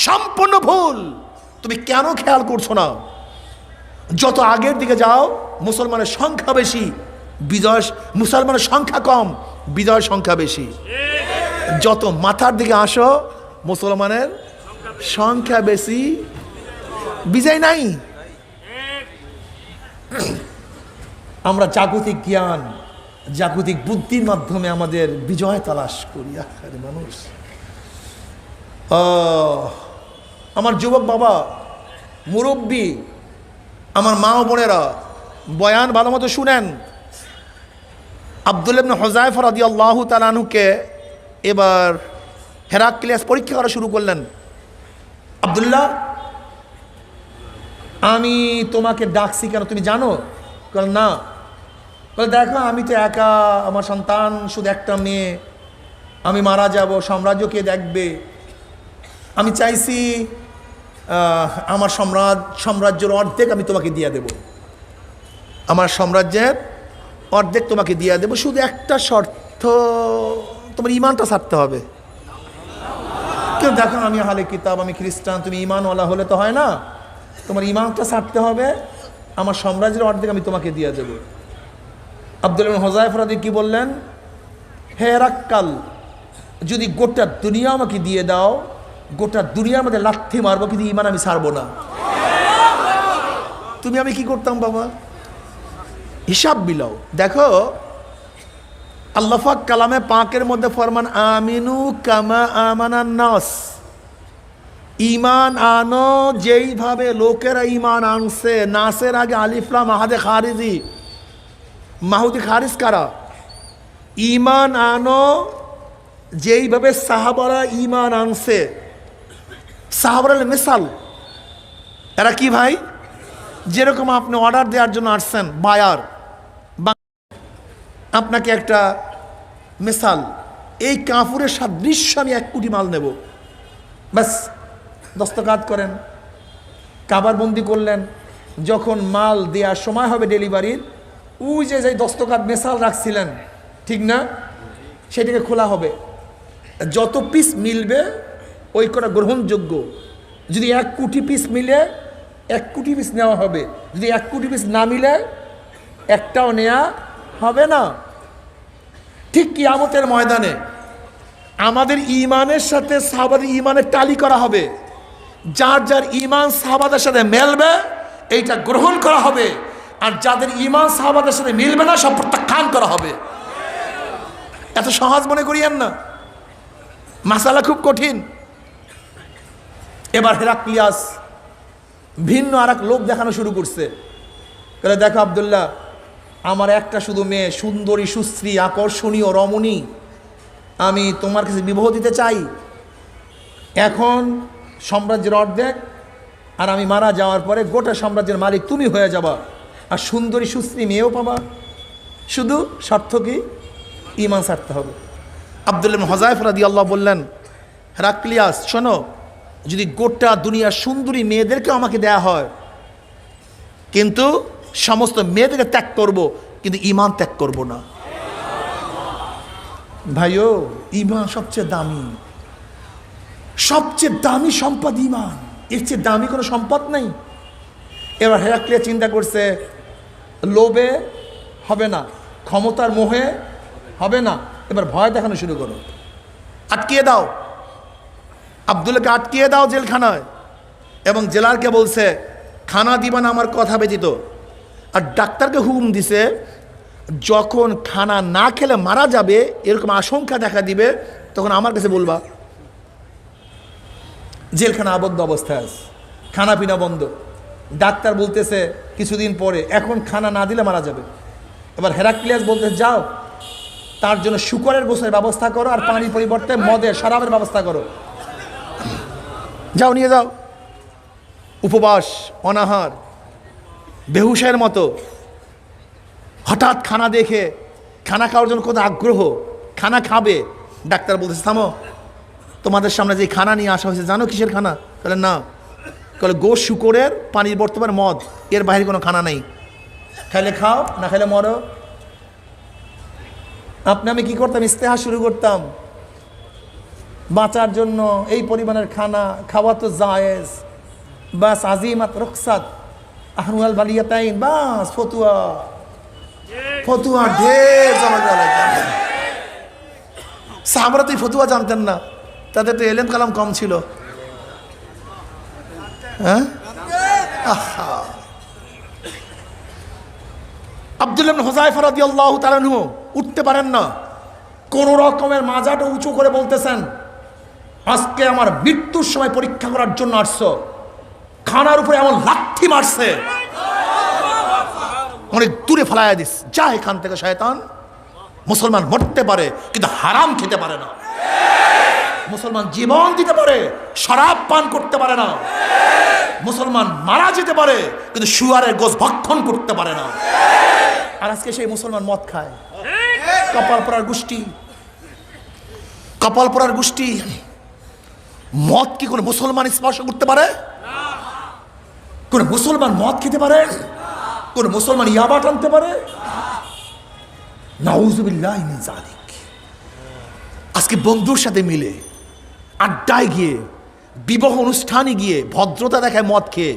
সম্পূর্ণ ভুল। তুমি কেন খেয়াল করছো না? যত আগের দিকে যাও মুসলমানের সংখ্যা বেশি, বিজয়, মুসলমানের সংখ্যা কম, বিজয় সংখ্যা বেশি। যত মাথার দিকে আসো মুসলমানের সংখ্যা বেশি, বিজয় নাই। আমরা জাগতিক জ্ঞান, জাগতিক বুদ্ধির মাধ্যমে আমাদের বিজয় তালাশ করি। আরে মানুষ, আমার যুবক বাবা, মুরব্বী, আমার মা ও বোনেরা, বয়ান ভালো মতো শুনেন। আব্দুল্লাহ ইবনে হুযায়ফা রাদিয়াল্লাহু তাআলা আনহুকে এবার হেরাক্লিয়াস পরীক্ষা করা শুরু করলেন। আব্দুল্লাহ, আমি তোমাকে ডাকছি কেন তুমি জানো? বল না। বলে দেখো, আমি তো একা, আমার সন্তান শুধু একটা মেয়ে, আমি মারা যাব, সাম্রাজ্য কে দেখবে? আমি চাইছি আমার সাম্রাজ্যের অর্ধেক আমি তোমাকে দিয়ে দেব, আমার সাম্রাজ্যের অর্ধেক তোমাকে দিয়ে দেব, শুধু একটা শর্ত, তোমার ইমানটা ছাড়তে হবে। কেউ দেখো, আমি আহলে কিতাব, আমি খ্রিস্টান, তুমি ইমানওয়ালা হলে তো হয় না, তোমার ইমানটা ছাড়তে হবে, আমার সাম্রাজ্যের অর্ধেক আমি তোমাকে দিয়ে দেব। আব্দুল্লাহ ইবনে হুযায়ফা রাদিয়াল্লাহু কি বললেন? হে হেরাক্কাল, যদি গোটা দুনিয়া আমাকে দিয়ে দাও, গোটা দুনিয়ার মধ্যে লাথি মারবো, কিন্তু ইমান আমি ছাড়বো না। তুমি আমি কি করতাম বাবা? হিসাব বিলাও। দেখো, আল্লাহ পাক কালামে পাকের মধ্যে ফরমান, আমিনু কামা আমানান নাস, ইমান আনো যেইভাবে লোকেরা ইমান আনছে। নাসের আগে আলিফ লাম মাহাদে খারিজি, মাহুদি খারিজ কারা? ইমান আনো যেইভাবে সাহাবারা ইমান আনছে। সাহাবারা মিসাল, এরা কি ভাই? যেরকম আপনি অর্ডার দেওয়ার জন্য আসছেন, বায়ার, আপনাকে একটা মিসাল, এই কাফুরের সাদৃশ্য আমি 1 কোটি মাল নেব, ব্যাস দস্তখত করেন, কাবারবন্দি করলেন। যখন মাল দেওয়ার সময় হবে ডেলিভারির, ওই যে দস্তখত মিসাল রাখছিলেন, ঠিক না, সেটাকে খোলা হবে। যত পিস মিলবে ওই কটা গ্রহণযোগ্য। যদি 1 কোটি পিস মিলে 1 কোটি পিস নেওয়া হবে, যদি 1 কোটি পিস না মিলে একটাও নেওয়া হবে না। ঠিক কিয়ামতের ময়দানে আমাদের ইমানের সাথে সাহাবাদের ইমানের টালি করা হবে। যার যার ইমান সাহাবাদের সাথে মেলবে এইটা গ্রহণ করা হবে, আর যাদের ইমান সাহাবাদের সাথে মিলবে না সব প্রত্যাখ্যান করা হবে। এত সহজ মনে করিয়েন না, মাসালা খুব কঠিন। এবার হেরাক্লিয়াস ভিন্ন আর এক লোক দেখানো শুরু করছে। দেখো আব্দুল্লাহ, আমার একটা শুধু মেয়ে, সুন্দরী, সুশ্রী, আকর্ষণীয়, রমণী, আমি তোমার কাছে বিবাহ দিতে চাই। এখন সাম্রাজ্যের অর্ধেক, আর আমি মারা যাওয়ার পরে গোটা সাম্রাজ্যের মালিক তুমি হয়ে যাবা, আর সুন্দরী সুশ্রী মেয়েও পাবা। শুধু স্বার্থ কি? ইমান ছাড়তে হবে। আব্দুল্লাহ ইবনে হুযায়ফা রাদিয়াল্লাহু বললেন, হেরাক্লিয়াস শোনো, যদি গোটা দুনিয়ার সুন্দরী মেয়েদেরকে আমাকে দেয়া হয়, কিন্তু সমস্ত মেয়েদেরকে ত্যাগ করব, কিন্তু ইমান ত্যাগ করব না। ভাইও, ইমান সবচেয়ে দামি, সবচেয়ে দামি সম্পদ ইমান, এর চেয়ে দামি কোনো সম্পদ নেই। এবার হেরাক্লিয়াস চিন্তা করছে, লোভে হবে না, ক্ষমতার মোহে হবে না, এবার ভয় দেখানো শুরু করো, আটকিয়ে দাও, আব্দুল্লাহকে আটকিয়ে দাও জেলখানায়। এবং জেলারকে বলছে, খানা দিবা না আমার কথা ব্যতীত। আর ডাক্তারকে হুকুম দিছে যখন খানা না খেলে মারা যাবে এরকম আশঙ্কা দেখা দিবে তখন আমার কাছে বলবা। জেলখানা আবদ্ধ অবস্থায় আছে, খানা পিনা বন্ধ, ডাক্তার বলতেছে কিছুদিন পরে এখন খানা না দিলে মারা যাবে। এবার হেরাক্লিয়াস বলতেছে যাও তার জন্য শুকরের গোসের ব্যবস্থা করো আর পানির পরিবর্তে মদের শরাবের ব্যবস্থা করো, যাও নিয়ে যাও। উপবাস, অনাহার, বেহুশের মতো, হঠাৎ খানা দেখে খানা খাওয়ার জন্য কত আগ্রহ, খানা খাবে, ডাক্তার বলতেছে থামো, তোমাদের সামনে যে খানা নিয়ে আসা হয়েছে জানো কিসের খানা? বলে না। বলে গোশ শুকরের পানির বর্তমান মদ, এর বাইরে কোনো খানা নেই, খাইলে খাও না খাইলে মরো। আপনি আমি কি করতাম? ইস্তেহার শুরু করতাম বাঁচার জন্য, এই পরিমাণের খানা খাওয়া তো জায়েজ, বাস আজিমাত রুখসাত আহনুল বালিয়াতাইন, বাস ফতুয়া ফতুয়া ঢের জমা দেওয়া লাগবে। সাহাবারা তো এই ফতুয়া জানতেন না, তাদের তো এলেম কালাম কম ছিল। হ্যাঁ, আব্দুল্লাহ ইবনে হুযায়ফা রাদিয়াল্লাহু তাআলা আনহু উঠতে পারেন না, কোন রকমের মাজাটা উঁচু করে বলতেছেন আজকে আমার মৃত্যুর সময় পরীক্ষা করার জন্য আসছো। খানার উপরে এমন লাথি মারছে অনেক দূরে ফেলাইয়া দিস, যা এখান থেকে শয়তান। মুসলমান মরতে পারে কিন্তু হারাম খেতে পারে না, মুসলমান জীবন দিতে পারে শরাব পান করতে পারে না, মুসলমান মারা যেতে পারে কিন্তু শুয়ারের গোশ ভক্ষণ করতে পারে না। আর আজকে সেই মুসলমান মদ খায়। কপাল পরার গোষ্ঠী, কপাল পরার গোষ্ঠী। মদ কি কোনো মুসলমান স্পর্শ করতে পারে? কোন মুসলমান মদ খেতে পারে? কোন মুসলমান ইয়াবা টানতে পারে? নাউযুবিল্লাহি মিন যালিক। আজকে বন্ধুর সাথে মিলে আড্ডায় গিয়ে, বিবাহ অনুষ্ঠানে গিয়ে ভদ্রতা দেখায় মদ খেয়ে।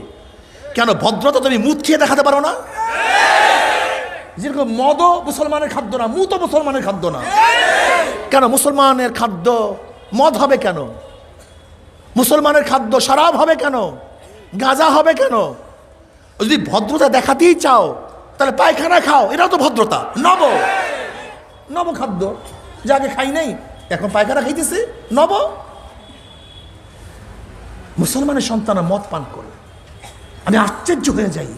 কেন ভদ্রতা তুমি মুদ খেয়ে দেখাতে পারো না? যেরকম মদও মুসলমানের খাদ্য না, মুতো মুসলমানের খাদ্য না। কেন মুসলমানের খাদ্য মদ হবে কেন? মুসলমানের খাদ্য শরাব হবে কেন? গাঁজা হবে কেন? যদি ভদ্রতা দেখাতেই চাও তাহলে পায়খানা খাও, এটাও তো ভদ্রতা। নব নব খাদ্য, যাকে খাই নাই এখন পায়খানা খাইতেছে, নব। মুসলমানের সন্তান মদ পান করে, আমি আশ্চর্য হয়ে যাই।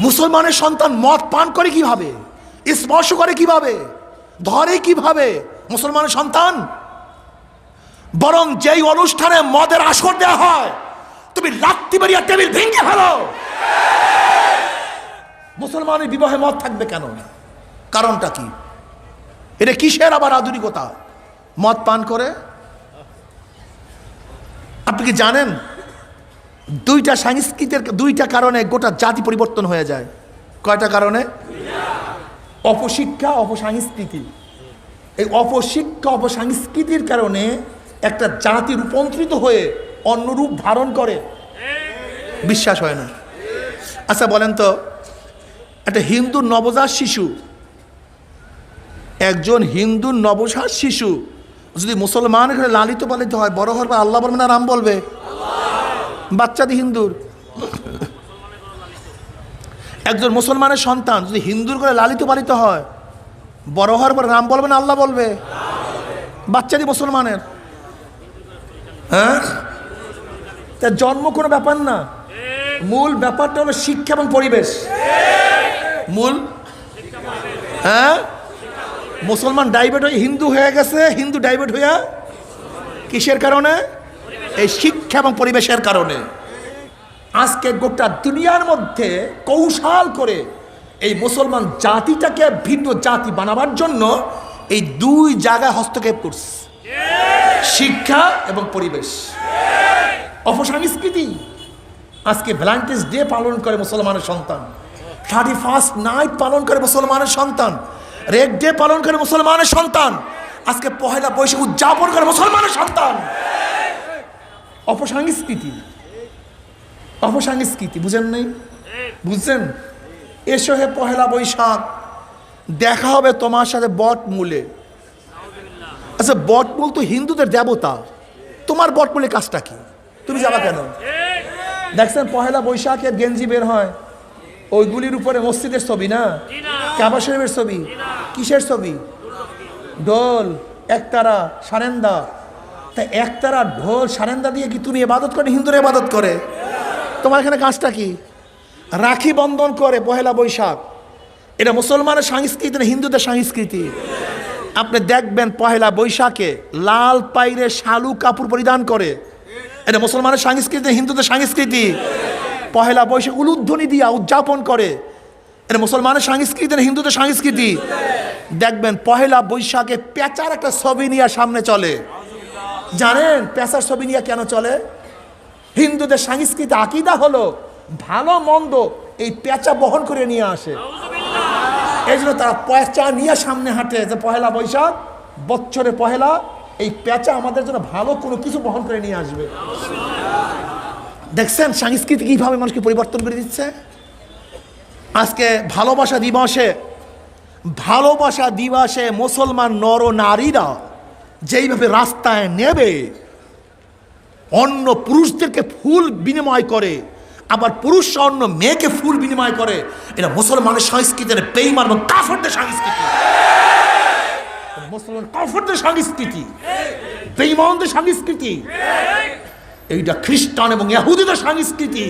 মুসলমানের সন্তান মদ পান করে কিভাবে, স্পর্শ করে কিভাবে, ধরে কিভাবে মুসলমানের সন্তান? বরং যেই অনুষ্ঠানে মদের আসর দেওয়া হয় তুমি লাত্তি মারিয়া টেবিল ভেঙে ফেলো। মুসলমানের বিবাহে মদ থাকবে কেন? কারণটা কি? এটা কিসের আবার আধুনিকতা? মদ পান করে। আপনি কি জানেন দুইটা সংস্কৃতির দুইটা কারণে গোটা জাতি পরিবর্তন হয়ে যায়? কয়টা কারণে? অপশিক্ষা, অপসংস্কৃতি। এই অপশিক্ষা, অপসংস্কৃতির কারণে একটা জাতি রূপান্তরিত হয়ে অন্য রূপ ধারণ করে। বিশ্বাস হয় না? আচ্ছা বলেন তো, একটা হিন্দু নবজাত শিশু, একজন হিন্দু নবজাত শিশু যদি মুসলমান ঘরে লালিত পালিত হয়, বড় হওয়ার পর আল্লাহ বলবে না রাম বলবে? বাচ্চাদি হিন্দুর। একজন মুসলমানের সন্তান যদি হিন্দুর ঘরে লালিত পালিত হয়, বড় হওয়ার পর রাম বলবে না আল্লাহ বলবে? বাচ্চাদি মুসলমানের। হ্যাঁ, তার জন্ম কোনো ব্যাপার না, মূল ব্যাপারটা হলো শিক্ষা এবং পরিবেশ। মূল হ্যাঁ, মুসলমান ডাইভার্ট হয়ে হিন্দু হয়ে গেছে, হিন্দু ডাইভার্ট হইয়া কিসের কারণে? এই শিক্ষা এবং পরিবেশের কারণে। আজকে গোটা দুনিয়ার মধ্যে কৌশল করে এই মুসলমান জাতিটাকে ভিন্ন জাতি বানাবার জন্য এই দুই জায়গায় হস্তক্ষেপ করছে, শিক্ষা এবং পরিবেশ। অপসংস্কৃতি। আজকে ভ্যালেন্টাইন্স ডে পালন করে মুসলমানের সন্তান, 31st নাইট পালন করে মুসলমানের সন্তান, রেড ডে পালন করে মুসলমানের সন্তান, আজকে পহেলা বৈশাখ উদযাপন করে মুসলমানের সন্তান। অপসংস্কৃতি, অপসংস্কৃতি। বুঝেন নাই? বুঝছেন? এসো হে পহেলা বৈশাখ, দেখা হবে তোমার সাথে বটমূলে। আচ্ছা বটমূল তো হিন্দুদের দেবতা, তোমার বটমূলে কাজটা কি? তুমি যাবা কেন? দেখছেন পহেলা বৈশাখের গেঞ্জি বের হয়, ওইগুলির উপরে মসজিদের ছবি না, কাবা শরীফের ছবি, কিসের ছবি? ঢোল, একতারা, সারেন্দা। তাই একতারা, ঢোল, সারেন্দা দিয়ে কি তুমি ইবাদত করে? হিন্দুরা ইবাদত করে। তোমার এখানে কাজটা কি? রাখি বন্ধন করে পহেলা বৈশাখ, এটা মুসলমানের সংস্কৃতি না হিন্দুদের সংস্কৃতি? আপনি দেখবেন পহেলা বৈশাখে লাল পাইরে শালু কাপড় পরিধান করে, এটা মুসলমানের সংস্কৃতি হিন্দুদের সংস্কৃতি? পহেলা বৈশাখ উলুধ্বনি দিয়া উদযাপন করে, এটা মুসলমানের সংস্কৃতি না হিন্দুদের সংস্কৃতি? দেখবেন পহেলা বৈশাখে পেঁচার একটা ছবি নিয়ে সামনে চলে। জানেন পেঁচার ছবি নিয়ে কেন চলে? হিন্দুদের সংস্কৃতি আকীদা হলো ভালো মন্দ এই পেঁচা বহন করে নিয়ে আসে, এই জন্য তারা পেঁচা নিয়ে সামনে হাঁটে, যে পহেলা বৈশাখ বছরে পহেলা, এই পেঁচা আমাদের জন্য ভালো কোনো কিছু বহন করে নিয়ে আসবে। দেখছেন সংস্কৃতি কিভাবে মানুষকে পরিবর্তন করে দিচ্ছে। আজকে ভালোবাসা দিবসে মুসলমান নর নারীরা যেইভাবে রাস্তায় নেবে, অন্য পুরুষদেরকে ফুল বিনিময় করে, আবার পুরুষ অন্য মেয়েকে ফুল বিনিময় করে, এটা মুসলমানের সংস্কৃতি, বেঈমান এবং কাফেরদের সংস্কৃতি। মুসলমান কাফেরদের সংস্কৃতি, বেঈমানদের সংস্কৃতি, এইটা খ্রিস্টান এবং ইহুদিদের সংস্কৃতি।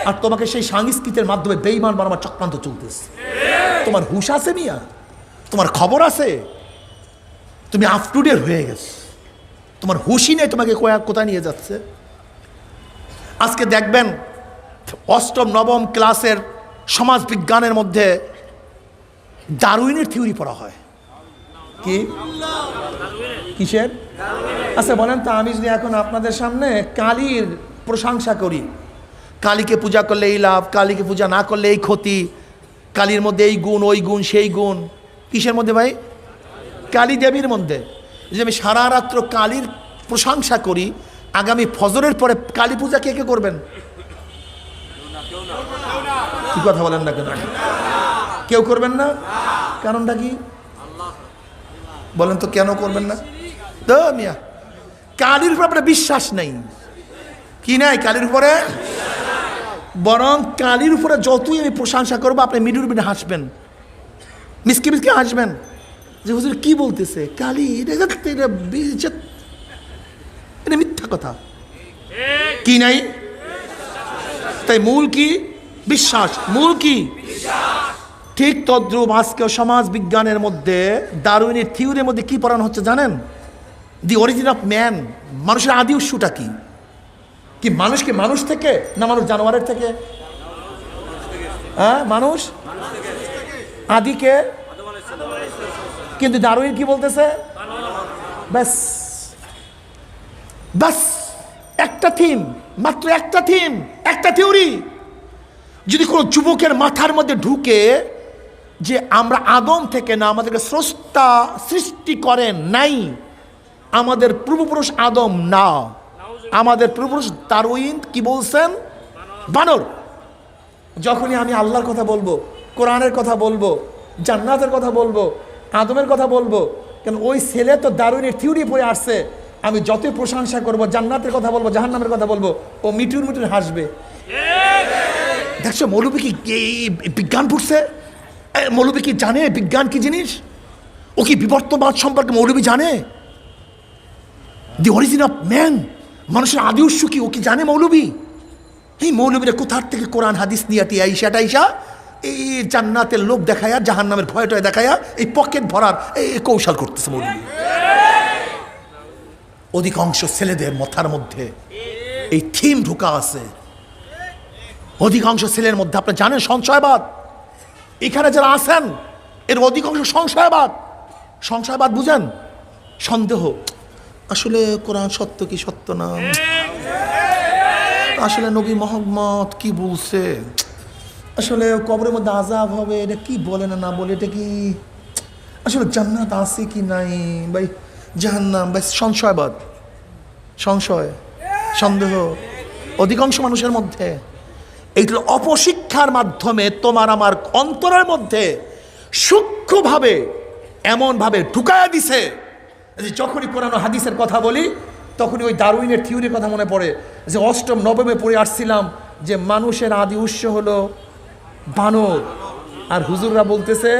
আর তোমাকে সেই সংস্কৃতির মাধ্যমে বেঈমান বানাবার চক্রান্ত চলতেছে। তোমার হুঁশ আছে মিয়া? তোমার খবর আছে? তুমি আপ টু ডেট হয়ে গেছে, তোমার হুঁশই নেই তোমাকে কোথায় নিয়ে যাচ্ছে। আজকে দেখবেন অষ্টম নবম ক্লাসের সমাজ বিজ্ঞানের মধ্যে ডারউইনের থিওরি পড়া হয়। কি কিসের? আচ্ছা বলেন তো, আমি যদি এখন আপনাদের সামনে কালীর প্রশংসা করি, কালীকে পূজা করলে এই লাভ, কালীকে পূজা না করলে এই ক্ষতি, কালীর মধ্যে এই গুণ ওই গুণ সেই গুণ, কিসের মধ্যে ভাই? কালী দেবীর মধ্যে। যে আমি সারা রাত্র কালীর প্রশংসা করি, আগামী ফজরের পরে কালী পূজা কে কে করবেন? কি কথা বলেন না কেন? কেউ করবেন না? কারণটা কি বলেন তো, কেন করবেন না? তো মিয়া কালীর উপরে আপনার বিশ্বাস নেই, কি নাই কালীর উপরে? বরং কালীর উপরে যতই আমি প্রশংসা করবো আপনি মিডির মিডে হাসবেন, মিসকে মিসকে হাসবেন, যে হুজুর কি বলতেছে, কালী এটা মিথ্যা কথা, কি নাই? তাই মূল কি? বিশ্বাস। মূল কি? ঠিক তদ্রূপ আজকে সমাজ বিজ্ঞানের মধ্যে ডারউইনের থিওরির মধ্যে কি পড়ানো হচ্ছে জানেন? দি অরিজিন অফ ম্যান, মানুষের আদি উৎসটা কি? কি মানুষকে মানুষ থেকে না মানুষ জানোয়ারের থেকে? হ্যাঁ, মানুষ আদিকে, কিন্তু ডারউইন কি বলতেছে? ব্যাস ব্যাস একটা থিম, মাত্র একটা থিম, একটা থিওরি। যদি কোনো যুবকের মাথার মধ্যে ঢুকে যে আমরা আদম থেকে না, আমাদেরকে স্রষ্টা সৃষ্টি করেন নাই, আমাদের পূর্বপুরুষ আদম না, আমাদের পূর্বপুরুষ ডারউইন কি বলছেন? বানর। যখনই আমি আল্লাহর কথা বলবো, কোরআনের কথা বলবো, জান্নাতের কথা বলবো, আদমের কথা বলবো, কেন ওই ছেলে তো ডারউইনের থিওরি পড়ে আসছে, আমি যতই প্রশংসা করবো, জান্নাতের কথা বলবো, জাহান্নামের কথা বলবো, ও মিটুর মিটুর হাসবে। দেখছো মৌলবী কি বিজ্ঞান পড়ছে? মৌলবী কি জানে বিজ্ঞান কি জিনিস? ও কি বিবর্তবাদ সম্পর্কে মৌলবী জানে? দি অরিজিন অফ ম্যান, মানুষের আদি উৎস কি ও কি জানে মৌলবী? এই মৌলবীরা কোথার থেকে কোরআন হাদিস নিয়ে আইসা এই জান্নাতের লোভ দেখায়া, জাহান্নামের ভয়টয় দেখায়া, এই পকেট ভরার এই কৌশল করতেছে মৌলবী। অধিকাংশ ছেলেদের মাথার মধ্যে এই থিম ঢুকা আছে। অধিকাংশ ছেলের মধ্যে আপনি জানেন সংশয়বাদ। এখানে যারা আছেন এর অধিকাংশ সংশয়বাদ। সংশয়বাদ বুঝেন? সন্দেহ, আসলে কোরআন সত্য কি সত্য না, আসলে নবী মোহাম্মদ কি বলছে, আসলে কবরের মধ্যে আযাব হবে, এটা কি বলে না বলে, এটা কি আসলে জান্নাত আছে কি নাই, ভাই জাহান্নাম, ভাই সংশয়বাদ, সংশয়, সন্দেহ অধিকাংশ মানুষের মধ্যে। এইটার অপশিক্ষার মাধ্যমে তোমার আমার অন্তরের মধ্যে সূক্ষ্মভাবে এমনভাবে ঢুকায়া দিছে যে যখনই কোরআন হাদিসের কথা বলি তখনই ওই ডারউইনের থিওরির কথা মনে পড়ে যে অষ্টম নবমে পড়ে আসছিলাম যে মানুষের আদি উৎস হলো বানর, আর হুজুররা বলতেছে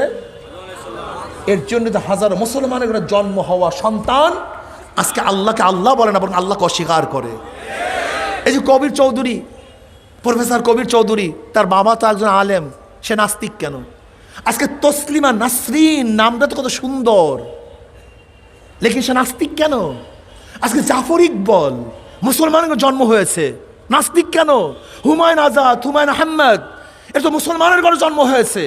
এর জন্য তো হাজারো মুসলমানের জন্ম হওয়া সন্তান আজকে আল্লাহকে আল্লাহ বলে না, বরং আল্লাহকে অস্বীকার করে। এই যে কবির চৌধুরী, প্রফেসর কবির চৌধুরী, তার বাবা তো একজন আলেম, সে নাস্তিক কেন? আজকে তসলিমা নাসরিন নামটা তো কত সুন্দর, লেকিন সে নাস্তিক কেন? আজকে জাফর ইকবল, মুসলমানের জন্ম হয়েছে, নাস্তিক কেন? হুমায়ুন আজাদ, হুমায়ুন আহমেদ, এটা তো মুসলমানের ঘরে জন্ম হয়েছে,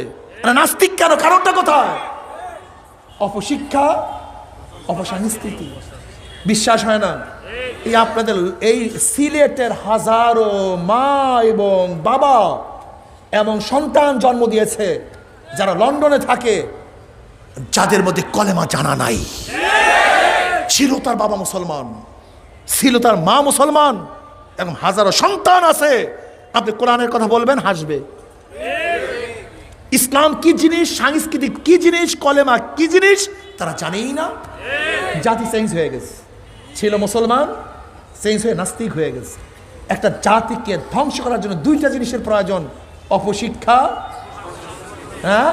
নাস্তিক কেন? কারণটা কোথায়? অপশিক্ষা, অপসংস্কৃতি। বিশ্বাস হয় না? এই আপনাদের এই সিলেটের হাজারো মা এবং বাবা এবং সন্তান জন্ম দিয়েছে যারা লন্ডনে থাকে, যাদের মধ্যে কলেমা জানা নাই। ছিল তার বাবা মুসলমান, ছিল তার মা মুসলমান, এবং হাজারো সন্তান আছে, আপনি কোরআনের কথা বলবেন হাসবে। ইসলাম কি জিনিস, সংস্কৃতি কি জিনিস, কলেমা কি জিনিস তারা জানেই না। জাতি চেঞ্জ হয়ে গেছে, ছিল মুসলমান, চেঞ্জ হয়ে নাস্তিক হয়ে গেছে। একটা জাতিকে ধ্বংস করার জন্য দুইটা জিনিসের প্রয়োজন, অপশিক্ষা, হ্যাঁ,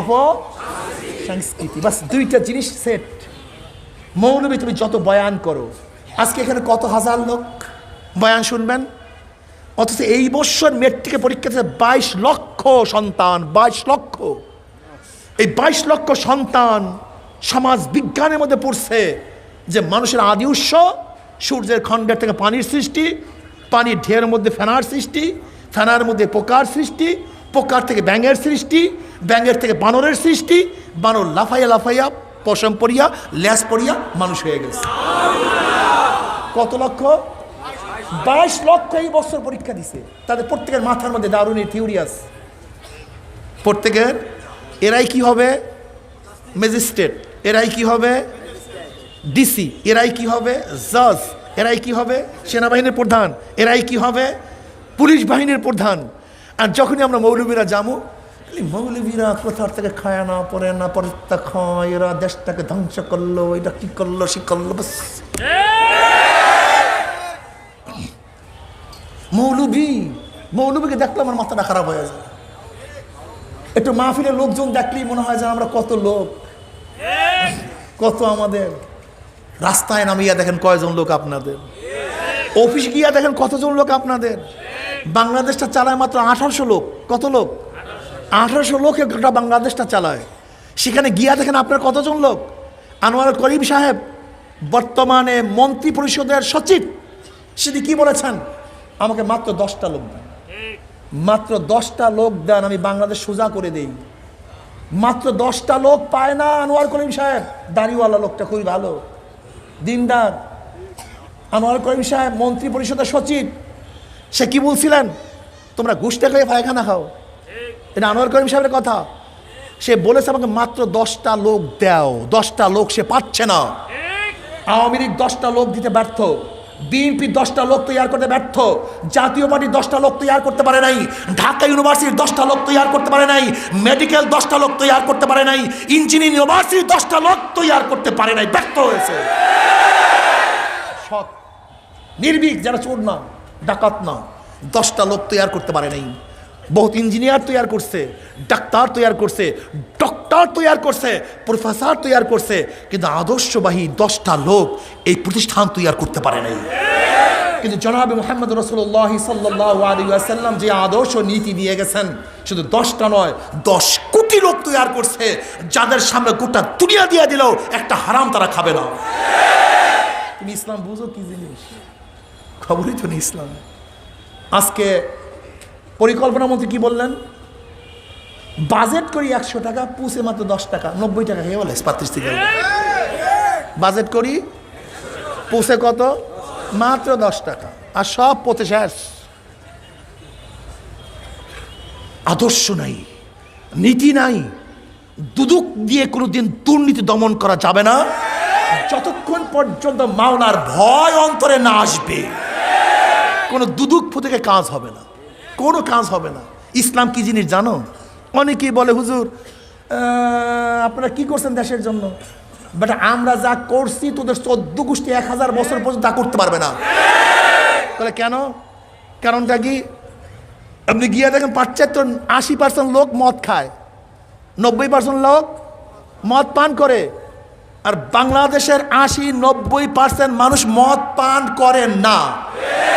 অপসংস্কৃতি, বাস দুইটা জিনিস সেট। মৌলবী তুমি যত বয়ান করো, আজকে এখানে কত হাজার লোক বয়ান শুনবেন, অথচ এই বছর মেট্রিকে পরীক্ষাতে 22 লক্ষ সন্তান, 22 লক্ষ। এই 22 লক্ষ সন্তান সমাজ বিজ্ঞানের মধ্যে পড়ছে যে মানুষের আদি উৎস সূর্যের খণ্ডের থেকে পানির সৃষ্টি, পানির ঢেউয়ের মধ্যে ফেনার সৃষ্টি, ফেনার মধ্যে পোকার সৃষ্টি, পোকার থেকে ব্যাঙের সৃষ্টি, ব্যাঙের থেকে বানরের সৃষ্টি, বানর লাফাইয়া লাফাইয়া পশম পরিয়া ল্যাস পরিয়া মানুষ হয়ে গেছে। কত লক্ষ? 22 লক্ষ এই বছর পরীক্ষা দিছে। তাদের প্রত্যেকের মাথার মধ্যে দারুণের থিওরি আছে প্রত্যেকের। এরাই কি হবে? ম্যাজিস্ট্রেট। এরাই কি হবে? ডিসি। এরাই কি হবে? জাজ। এরাই কি হবে? সেনাবাহিনীর প্রধান। এরাই কি হবে? পুলিশ বাহিনীর প্রধান। আর যখনই আমরা মৌলবীরা যাবো, মৌলবীরা কোথার থেকে খায় না, পরে না, পরে তা খায়, এরা দেশটাকে ধ্বংস করলো, এটা কি করলো, সে করলো, বাস। মৌলবীকে দেখলে আমার মাথাটা খারাপ হয়ে যায়। একটু মাহফিলের লোকজন দেখলেই মনে হয় যে আমরা কত লোক, কত আমাদের। রাস্তায় নামিয়া দেখেন কয়জন লোক আপনাদের, অফিস গিয়া দেখেন কতজন লোক আপনাদের। বাংলাদেশটা চালায় মাত্র 1800 লোক। কত লোক? 1800 লোক গোটা বাংলাদেশটা চালায়। সেখানে গিয়া দেখেন আপনার কতজন লোক। আনোয়ার করিম সাহেব বর্তমানে মন্ত্রী পরিষদের সচিব, সেটি কি বলেছেন? আমাকে মাত্র 10টা লোক দেন, মাত্র 10টা লোক দেন, আমি বাংলাদেশ সোজা করে দেই। মাত্র 10টা লোক পায় না আনোয়ার করিম সাহেব। দাড়িওয়ালা লোকটা খুবই ভালো, দিনদার। আনোয়ার করিম সাহেব মন্ত্রী পরিষদের সচিব, সে কি বলছিলেন? তোমরা ঘুষটা খেয়ে পায়খানা খাও। এটা আনোয়ার করিম সাহেবের কথা। সে বলেছে আমাকে মাত্র 10টা লোক দাও। 10টা লোক সে পাচ্ছে না। আওয়ামী লীগ 10টা লোক দিতে ব্যর্থ, বিএনপি 10টা লোক তৈরি করতে ব্যর্থ, জাতীয় পার্টি 10টা লোক তৈরি করতে পারে নাই, ঢাকা ইউনিভার্সিটির 10টা লোক তৈরি করতে পারে নাই, মেডিকেল 10টা লোক তৈরি করতে পারে নাই, ইঞ্জিনিয়ারিং ইউনিভার্সিটি 10টা লোক তৈরি করতে পারে নাই, ব্যর্থ হয়েছে। সৎ নির্ভীক, যারা চোর না, ডাকাত না, 10টা লোক তৈরি করতে পারে নাই। বহুত ইঞ্জিনিয়ার তৈরি করছে, ডাক্তার তৈরি করছে, ডক্টর তৈরি করছে, প্রফেসর তৈরি করছে, কিন্তু আদর্শবাহী 10টা লোক এই প্রতিষ্ঠান তৈরি করতে পারে নাই। কিন্তু জনাবে মুহাম্মদ রাসূলুল্লাহ সাল্লাল্লাহু আলাইহি ওয়াসাল্লাম যে আদর্শ নীতি দিয়ে গেছেন, শুধু 10টা নয়, 10 কোটি লোক তৈরি করছে, যাদের সামনে গোটা দুনিয়া দিয়ে দিলেও একটা হারাম তারা খাবে না। তুমি ইসলাম বুঝো কি জিনিস? খবরই তো নেই ইসলাম। আজকে পরিকল্পনা মন্ত্রী কি বললেন? বাজেট করি 100 টাকা, পুষে মাত্র 10 টাকা, 90 টাকা খেয়ে বলে 35 থেকে। বাজেট করি পুষে কত? মাত্র 10 টাকা, আর সব পথে শেষ। আদর্শ নাই, নীতি নাই। দুদক দিয়ে কোনোদিন দুর্নীতি দমন করা যাবে না যতক্ষণ পর্যন্ত মাওলার ভয় অন্তরে না আসবে। কোনো দুদক থেকে কাজ হবে না, কোনো কাজ হবে না। ইসলাম কি জিনিস জানো? অনেকেই বলে হুজুর আপনারা কি করছেন দেশের জন্য? বাট আমরা যা করছি তোদের 14 গোষ্ঠী 1000 বছর পর্যন্ত তা করতে পারবে না। তাহলে কেন? কারণটা কি? আপনি গিয়ে দেখেন 80% লোক মদ খায়, 90% লোক মদ পান করে। আর বাংলাদেশের 80-90% মানুষ মদ পান করে না।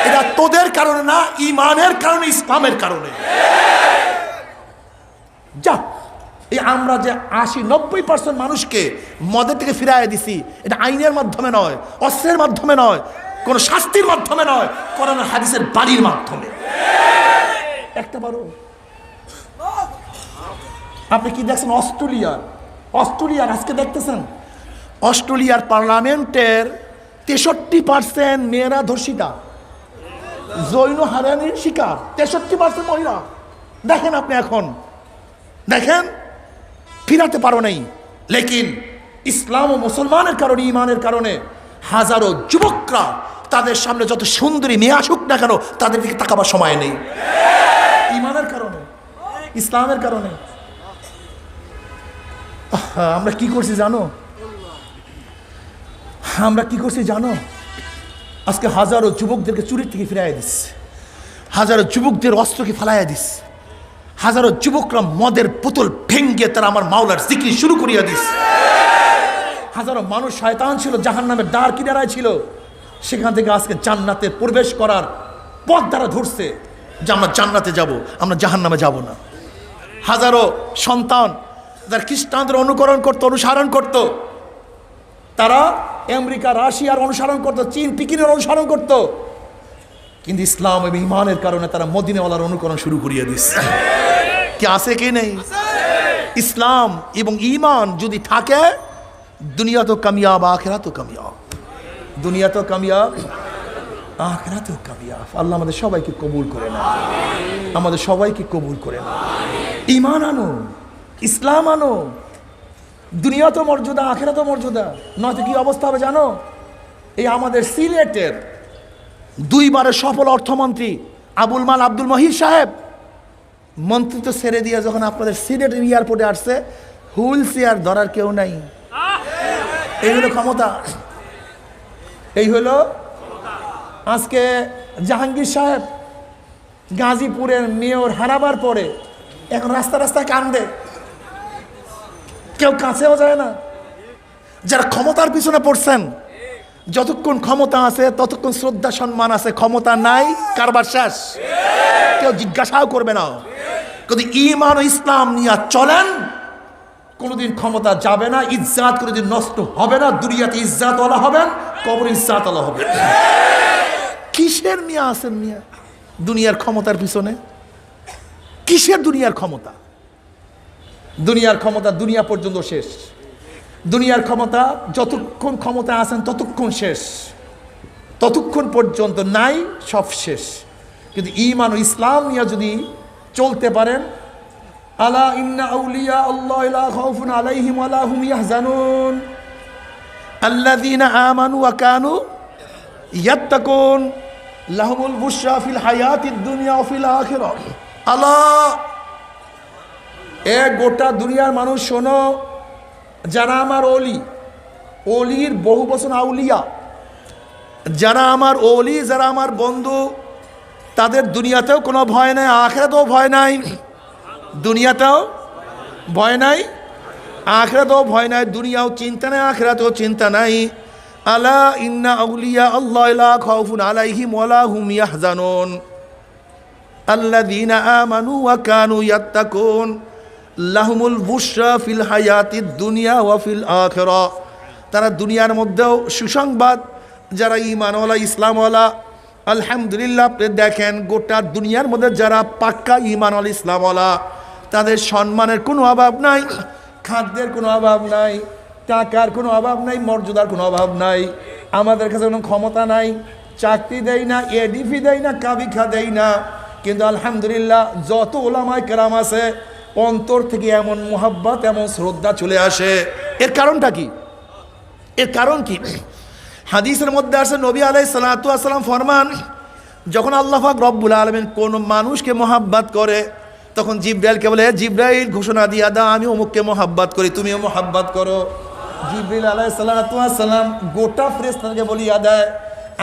এটা তোদের কারণে না, ইমানের কারণে, ইসলামের কারণে। যা এই আমরা যে 80-90% মানুষকে মদের থেকে ফিরাইয়া দিছি, এটা আইনের মাধ্যমে নয়, অস্ত্রের মাধ্যমে নয়, কোন শাস্তির মাধ্যমে নয়, কোরআন হাদিসের বাণীর মাধ্যমে। একটা বারো আপনি কি দেখছেন? অস্ট্রেলিয়ার আজকে দেখতেছেন অস্ট্রেলিয়ার পার্লামেন্টের 63% মেয়েরা ধর্ষিতা, যৌন হারানির শিকার 63% মহিলা। দেখেন আপনি এখন দেখেন, ফিরাতে পারো নাই। লেকিন ইসলাম ও মুসলমানের কারণে, ইমানের কারণে হাজারো যুবকরা তাদের সামনে যত সুন্দরী মেয়ে আসুক না কেন তাদের দিকে তাকাবার সময় নেই। ইমানের কারণে, ইসলামের কারণে। আমরা কি করছি জানো? আমরা কি করছি জানো? আজকে হাজারো যুবকদেরকে চুরির থেকে ফিরাইয়া দিচ্ছে, হাজারো যুবকদের অস্ত্রকে ফালাইয়া দিচ্ছে, হাজারো যুবকরা মদের বোতল ভেঙ্গে তারা আমার মাওলার জিকির শুরু করিয়া দিচ্ছে। হাজারো মানুষ শয়তান ছিল, জাহান্নামের দ্বার কিনারায় ছিল, সেখান থেকে আজকে জান্নাতে প্রবেশ করার পথ দ্বারা ধরছে যে আমরা জান্নাতে যাব, আমরা জাহান্নামে যাব না। হাজারো সন্তান যারা খ্রিস্টানদের অনুসরণ করত, তারা আমেরিকা, রাশিয়ার অনুসরণ করত, চীন, পিকিনের অনুসরণ করত, কিন্তু ইসলাম এবং ইমানের কারণে তারা মদিনাওয়ালার অনুকরণ শুরু করিয়ে দিচ্ছে। কি আছে কি নেই? ইসলাম এবং ইমান যদি থাকে, দুনিয়া তো কামিয়াব, আখিরাত তো কামিয়াব। দুনিয়া তো কামিয়াব, আখিরাত তো কামিয়াব। আল্লাহ আমাদের সবাইকে কবুল করে না, আমাদের সবাইকে কবুল করে না। ইমান আনো, ইসলাম আনো, দুনিয়া তো মর্যাদা, আখিরাত তো মর্যাদা। নয়তো কি অবস্থা হবে জানো? এই আমাদের সিলেটের 2 বারের সফল অর্থমন্ত্রী আবুল মাল আব্দুল মহির সাহেব মন্ত্রিত্ব ছেড়ে দিয়ে যখন আপনাদের সিলেট এয়ারপোর্টে আসছে, হুইল চেয়ার ধরার কেউ নাই। এই হলো ক্ষমতা, এই হলো। আজকে জাহাঙ্গীর সাহেব গাজীপুরের মেয়র হারাবার পরে এখন রাস্তা রাস্তায় কান্দে, কেউ কাছেও যায় না। যারা ক্ষমতার পিছনে পড়ছেন, যতক্ষণ ক্ষমতা আছে ততক্ষণ শ্রদ্ধা সম্মান আছে, ক্ষমতা নাই কারবার শেষ, কেউ জিজ্ঞাসাও করবে না। যদি ঈমান ও ইসলাম নিয়ে চলেন, কোনোদিন ক্ষমতা যাবে না, ইজ্জাত কোনোদিন নষ্ট হবে না। দুনিয়াতে ইজ্জাতওয়ালা হবেন, কবরে ইজ্জাতওয়ালা হবে। কিসের মিয়া আছেন মিয়া দুনিয়ার ক্ষমতার পিছনে? কিসের দুনিয়ার ক্ষমতা? দুনিয়ার ক্ষমতা দুনিয়া পর্যন্ত শেষ। দুনিয়ার ক্ষমতা যতক্ষণ ক্ষমতা আছেন ততক্ষণ শেষ, ততক্ষণ পর্যন্ত নাই, সব শেষ। কিন্তু ঈমান ও ইসলাম নিয়ে যদি চলতে পারেন, আলা ইন্না আউলিয়া আল্লাহ লা খাউফুন আলাইহিম ওয়া লা হুম ইয়াহজানুন আল্লাযীনা আমানু ওয়া কানু ইয়াত্তাকুন লাহুমুল বুশরা ফিল হায়াতিদ দুনিয়া ওয়া ফিল আখিরাহ। আল্লাহ, এ গোটা দুনিয়ার মানুষ শোনো, যারা আমার অলির বহু বচন আউলিয়া, যারা আমার অলি, যারা আমার বন্ধু, তাদের দুনিয়াতেও কোনো ভয় নাই, আখিরাতেও ভয় নাই। দুনিয়াতেও ভয় নাই, আখিরাতেও ভয় নাই। দুনিয়াও চিন্তা নাই, আখিরাতেও চিন্তা নাই। আলা ইন্না আউলিয়া আল্লাহ লা খাউফুন আলাইহিম ওয়া লা হুম ইয়াহজানুন আল্লাযীনা আমানু ওয়া কানু ইয়াত্তাকুন লাহুমুল বুশরা ফিল হায়াতিদ দুনিয়া ওয়া ফিল আখিরাহ। তারা দুনিয়ার মধ্যেও সুসংবাদ, যারা ঈমানওয়ালা, ইসলামওয়ালা। আলহামদুলিল্লাহ, আপনি দেখেন গোটা দুনিয়ার মধ্যে যারা পাক্কা ঈমানওয়ালা, ইসলামওয়ালা, তাদের সম্মানের কোনো অভাব নাই, খাদ্যের কোনো অভাব নাই, টাকার কোনো অভাব নাই, মর্যাদার কোনো অভাব নাই। আমাদের কাছে কোনো ক্ষমতা নাই, চাকরি দেয় না, এডিপি দেয় না, কাবিখা দেয় না, কিন্তু আলহামদুলিল্লাহ যত ওলামায়ে কেরাম আছে অন্তর থেকে এমন মোহাব্বত, এমন শ্রদ্ধা চলে আসে। এর কারণটা কি? এর কারণ কি? হাদিসের মধ্যে আসে, নবী আলাইহিস সালাতু ওয়াস সালাম ফরমান, যখন আল্লাহ পাক রব্বুল আলামিন কোন মানুষকে মোহাব্বত করে, তখন জিবরাইলকে বলে, জিবরাইল ঘোষণা দিয়া দাও, আমি অমুককে মোহাব্বত করি, তুমিও মোহাব্বত করো। জিবরিল আলাইহিস সালাম গোটা ফেরেশতাকে বলিয়া দেয়,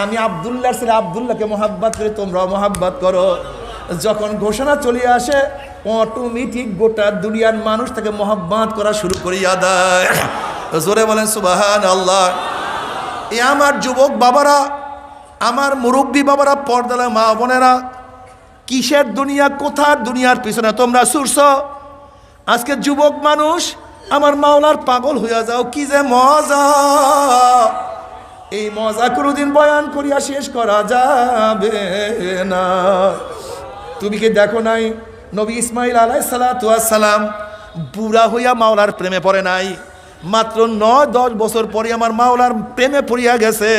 আমি আব্দুল্লাহর ছেলে আব্দুল্লাহকে মহাব্বত করে তোমরাও মহাব্বত করো। যখন ঘোষণা চলে আসে অটোমেটিক গোটা দুনিয়ার মানুষ তাকে মহাব্বত করা শুরু করিয়া দেয়। জোরে বলেন সুবহানাল্লাহ। এ আমার যুবক বাবারা, আমার মুরব্বী বাবারা, পর্দালা মা বোনেরা, কিসের দুনিয়া, কোথার দুনিয়ার পিছনে তোমরা ছুটছ? আজকে যুবক মানুষ আমার মাওলার পাগল হইয়া যাও, কি যে মজা! এই মজা কোনোদিন বয়ান করিয়া শেষ করা যাবে না। তুমি কি দেখো নাই নবী ইসমাইল আলাইহিস সালাম বুড়া হইয়া মাওলার প্রেমে পড়ে নাই? মাত্র 9-10 বছর পরে আমার মাওলার প্রেমে পড়িয়া গেছে।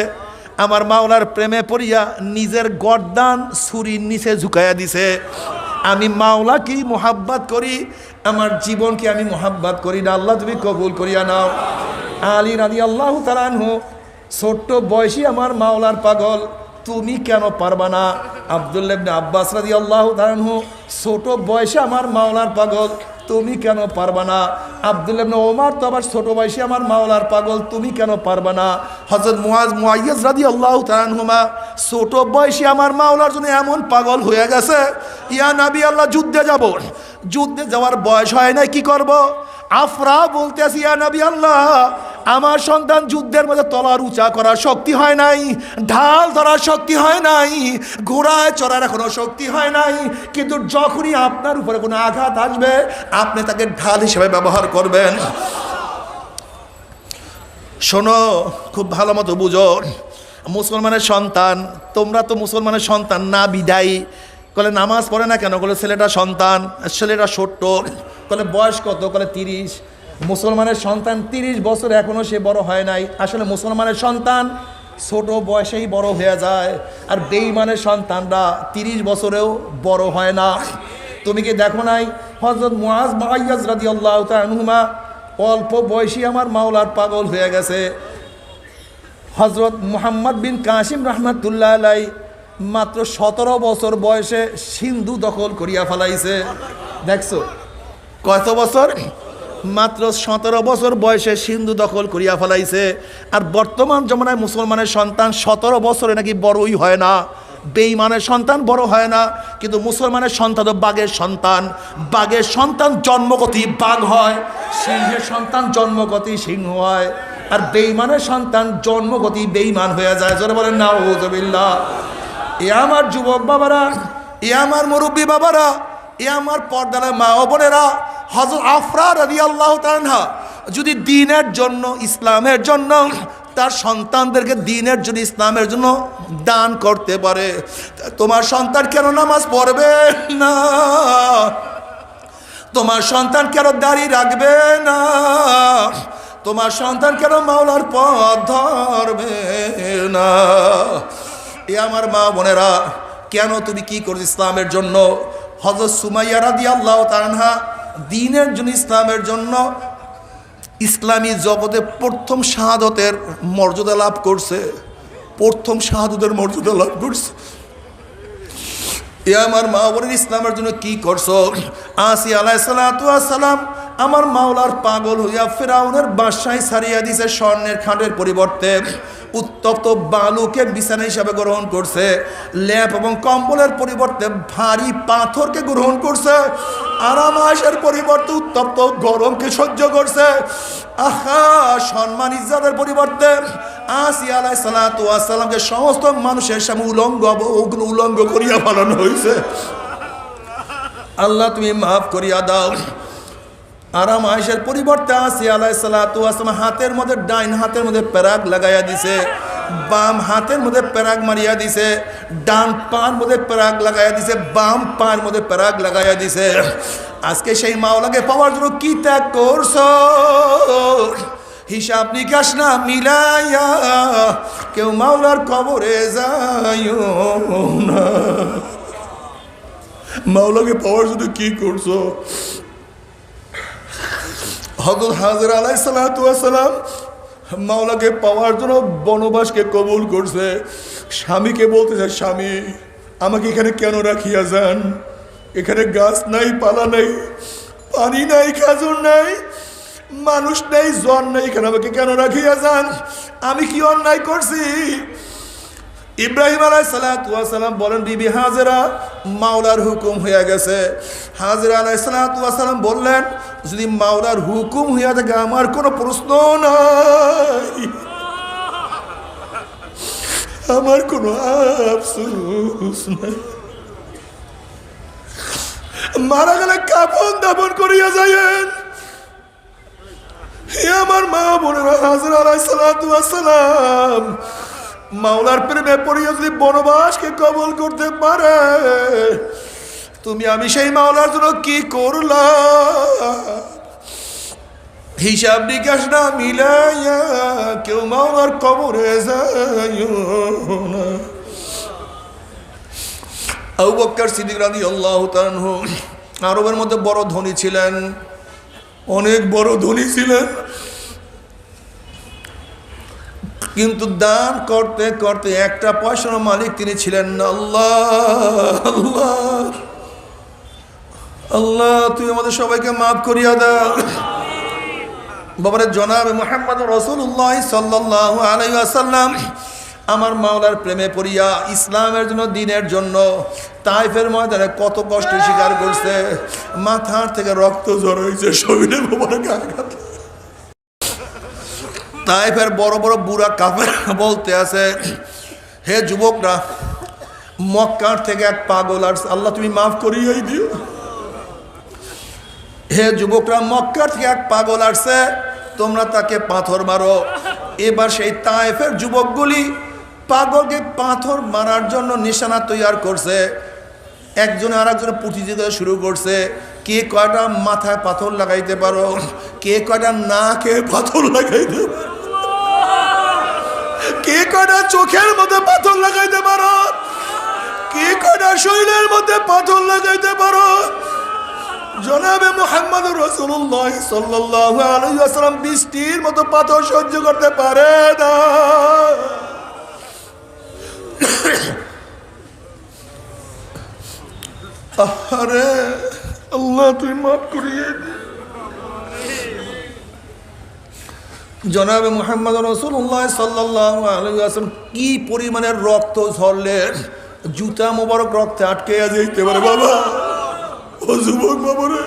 আমার মাওলার প্রেমে পড়িয়া নিজের গর্দান ছুরির নিচে ঝুঁকাইয়া দিছে। আমি মাওলাকেই মোহাব্বত করি, আমার জীবনকে আমি মোহাব্বত করি না। আল্লাহ তুমি কবুল করিয়া নাও। আলী রাদিয়াল্লাহু তাআলা আনহু ছোট্ট বয়সী আমার মাওলার পাগল, তুমি কেন পারবা না? আব্দুল্লাহ ইবনে আব্বাস রাদিয়াল্লাহু তাআলা আনহু ছোট বয়সে আমার মাওলার পাগল, তুমি কেন পারবা না? আব্দুল্লাহ ইবনে ওমর তো আবার ছোট বয়সে আমার মাওলার পাগল, তুমি কেন পারবা না? হযরত মুআইয়াজ রাদিয়াল্লাহু তাআলা আনহুমা ছোট বয়সে আমার মাওলার জন্য এমন পাগল হয়ে গেছে, ইয়া নবী আল্লাহ যুদ্ধে যাব, যুদ্ধে যাওয়ার বয়স হয় না, কি করব? আফরা বলতে আসি, ইয়া নবী আল্লাহ আমার সন্তান যুদ্ধের মধ্যে তলোয়ার উঁচা করার শক্তি হয় নাই, ঢাল ধরার শক্তি হয় নাই, ঘোড়ায় চড়ার এখনো শক্তি হয় নাই, কিন্তু যখনই আপনার উপরে কোনো আঘাত আসবে আপনি তাকে ঢাল হিসেবে ব্যবহার করবেন। শোনো, খুব ভালো মতো বুঝো, মুসলমানের সন্তান, তোমরা তো মুসলমানের সন্তান না বিদায়ী। কলে নামাজ পড়ে না কেন? বলে ছেলেটা সন্তান, ছেলেটা ছোট্ট। কলে বয়স কত? কলে 30। মুসলমানের সন্তান 30 বছর এখনও সে বড় হয় নাই। আসলে মুসলমানের সন্তান ছোট বয়সেই বড় হয়ে যায়, আর বেঈমানের সন্তানরা 30 বছরেও বড় হয় না। তুমি কি দেখো নাই হযরত মুআইয়াজ রাদিয়াল্লাহু তাআলা আনহুমা অল্প বয়সী আমার মাওলার পাগল হয়ে গেছে। হযরত মুহাম্মদ বিন কাসিম রাহমাতুল্লাহ আলাইহি মাত্র 17 বছর বয়সে সিন্ধু দখল করিয়া ফেলাইছে। দেখছো কত বছর? মাত্র 17 বছর বয়সে সিন্ধু দখল করিয়া ফেলাইছে। আর বর্তমান জমানায় মুসলমানের সন্তান 17 বছরে নাকি বড়ই হয় না, বেঈমানের সন্তান বড় হয় না, কিন্তু মুসলমানের সন্তান তো বাঘের সন্তান। বাঘের সন্তান জন্মগতই বাঘ হয়, সিংহের সন্তান জন্মগতই সিংহ হয়, আর বেঈমানের সন্তান জন্মগতই বেঈমান হয়ে যায়। জোরে বলেন নাউযুবিল্লাহ। এ আমার যুবক বাবারা, এ আমার মুরব্বী বাবারা, এ আমার পর্দার মা ও বোনেরা, হযরত আফরা রাদিয়াল্লাহু তাআলা আনহা যদি দ্বীনের জন্য, ইসলামের জন্য তার সন্তানদেরকে দ্বীনের জন্য, ইসলামের জন্য দান করতে পারে, তোমার সন্তান কেন নামাজ পড়বে না? তোমার সন্তান কেন দাড়ি রাখবে না? তোমার সন্তান কেন মাওলার পথ ধরবে না? এ আমার মা বোনেরা, কেন তুমি কি করছো ইসলামের জন্য? হযরত সুমাইয়া রাদিয়াল্লাহু তাআলা আনহা দ্বীনের জন্য, ইসলামের জন্য ইসলামী জগতে প্রথম শাহাদতের মর্যাদা লাভ করছে, প্রথম শাহাদতের মর্যাদা লাভ করছে। এ আমার মা বোনের, ইসলামের জন্য কি করছো? আসিয়া আলাইহিস সালাতু ওয়াস সালাম আমার মাওলার পাগল হইয়া ফিরাউনের বাদশাহী ছাড়িয়া দিছে, স্বর্ণের খাটের পরিবর্তে উত্তপ্ত বালুকে বিছানা হিসাবে গ্রহণ করছে, ল্যাপ এবং কম্বলের পরিবর্তে ভারী পাথরকে গ্রহণ করছে, আরামাসের পরিবর্তে উত্তপ্ত গরমকে সহ্য করছে। আহা, সম্মান ইজ্জতের পরিবর্তে আসিয়া আলাইহিস সালাতু ওয়াস সালামকে সমস্ত মানুষের সামনে উলঙ্গ করিয়া ফেলানো হয়েছে। আল্লাহ তুমি মাফ করিয়া দাও। আরাম আয়েশের পরিবর্তে আসিয়া আলাইহিস সালাতু ওয়াস সালাম হাতের মধ্যে, ডাইন হাতের মধ্যে প্যারাগ লাগাইয়া দিছে, বাম হাতের মধ্যে প্যারাগ মারিয়া দিছে, ডান পার মধ্যে প্যারাগ লাগাইয়া দিছে, বাম পার মধ্যে প্যারাগ লাগাইয়া দিছে। আজকে সেই মাওলাকে পাওয়ার জন্য কি ত্যাগ করছো? হিসাব নিকাশ না মিলাইয়া কেউ মাওলার কবরে যাইও না। মাওলাকে পাওয়ার জন্য কি করছো? হযরত হাজর আলাইহিস সালাতু ওয়াস সালাম মাওলাকে পাওয়ার জন্য বনবাসকে কবুল করছে। স্বামীকে বলতেছে, স্বামী আমাকে এখানে কেন রাখিয়া যান? এখানে গাছ নাই, পালা নাই, পানি নাই, খাজুর নাই, মানুষ নেই, জন নেই, এখানে আমাকে কেন রাখিয়া যান? আমি কি অন্যায় করছি? ইব্রাহিম আলাইহিস সালাতু ওয়াস সালাম বলেন, বিবি হাজেরা, মাওলার হুকুম হয়ে গেছে। হাজেরা আলাইহিস সালাতু ওয়াস সালাম বললেন, যদি মাওলার হুকুম হইয়া থাকে আমার কোনো প্রশ্ন নাই, আমার কোনো আফসোস নাই। মারা গেলে কাফন দাফন করিয়া যাইয়েন। হে আমার মা বোনেরা, হাজেরা আলাইহিস সালাতু ওয়াস সালাম মাওলার প্রেমে পড়িয়া যদি বনবাসকে কবুল করতে পারে, তুমি আমি সেই মাওলার জন্য কি করলাম? হিসাব নিকাশ না মিলাইয়া কেউ মাওলার কবরে যাইও না। আবু বকর সিদ্দিক রাদিয়াল্লাহু তাআলা আনহু আরবের মধ্যে বড় ধনী ছিলেন, অনেক বড় ধনী ছিলেন, কিন্তু দান করতে করতে একটা পয়সার মালিক তিনি ছিলেন না। আল্লাহ আল্লাহ আল্লাহ, তুই আমাদের সবাইকে মাফ করিয়া দাও। বাবারে, জনাবে মুহাম্মদ রাসূলুল্লাহ সাল্লাল্লাহু আলাইহি ওয়াসাল্লাম আমার মাওলার প্রেমে পড়িয়া ইসলামের জন্য, দ্বীনের জন্য তায়েফের ময়দানে কত কষ্ট স্বীকার করছে। মাথার থেকে রক্ত ঝর হয়েছে, শরীরে মোবারক আঘাত। তায়েফের বড় বড় বুড়া কাফের বলতে আছে, হে যুবকরা, মক্কার থেকে এক পাগল আর, আল্লাহ তুমি মাফ করিয়াই দিও। হে যুবকরা, মক্কার থেকে এক পাগল আসছে, তোমরা তাকে পাথর মারো। এবার সেই তায়েফের যুবকগুলি পাগলকে পাথর মারার জন্য নিশানা তৈরি করছে। একজনে আর একজনে প্রতিযোগিতা শুরু করছে, কে কয়টা মাথায় পাথর লাগাইতে পারো, কে কয়টা নাকে পাথর লাগাইতে পারো, কে কয়টা চোখের মধ্যে পাথর লাগাইতে পারো, কে কয়টা শরীরের মধ্যে পাথর লাগাইতে পারো। জনাবে মুহাম্মদ রাসূলুল্লাহ সাল্লাল্লাহু আলাইহি ওয়াসাল্লাম বৃষ্টির মতো পাথর সহ্য করতে পারে না। আরে আল্লাহ তুই মাফ করিয়ে দে। জনাবে মুহাম্মদ রাসূলুল্লাহ সাল্লাল্লাহু আলাইহি ওয়াসাল্লাম কি পরিমাণের রক্ত ঝরলেন, জুতা মোবারক রক্তে আটকে যাইতে পারে। বাবা, ও যুবক বাবারে,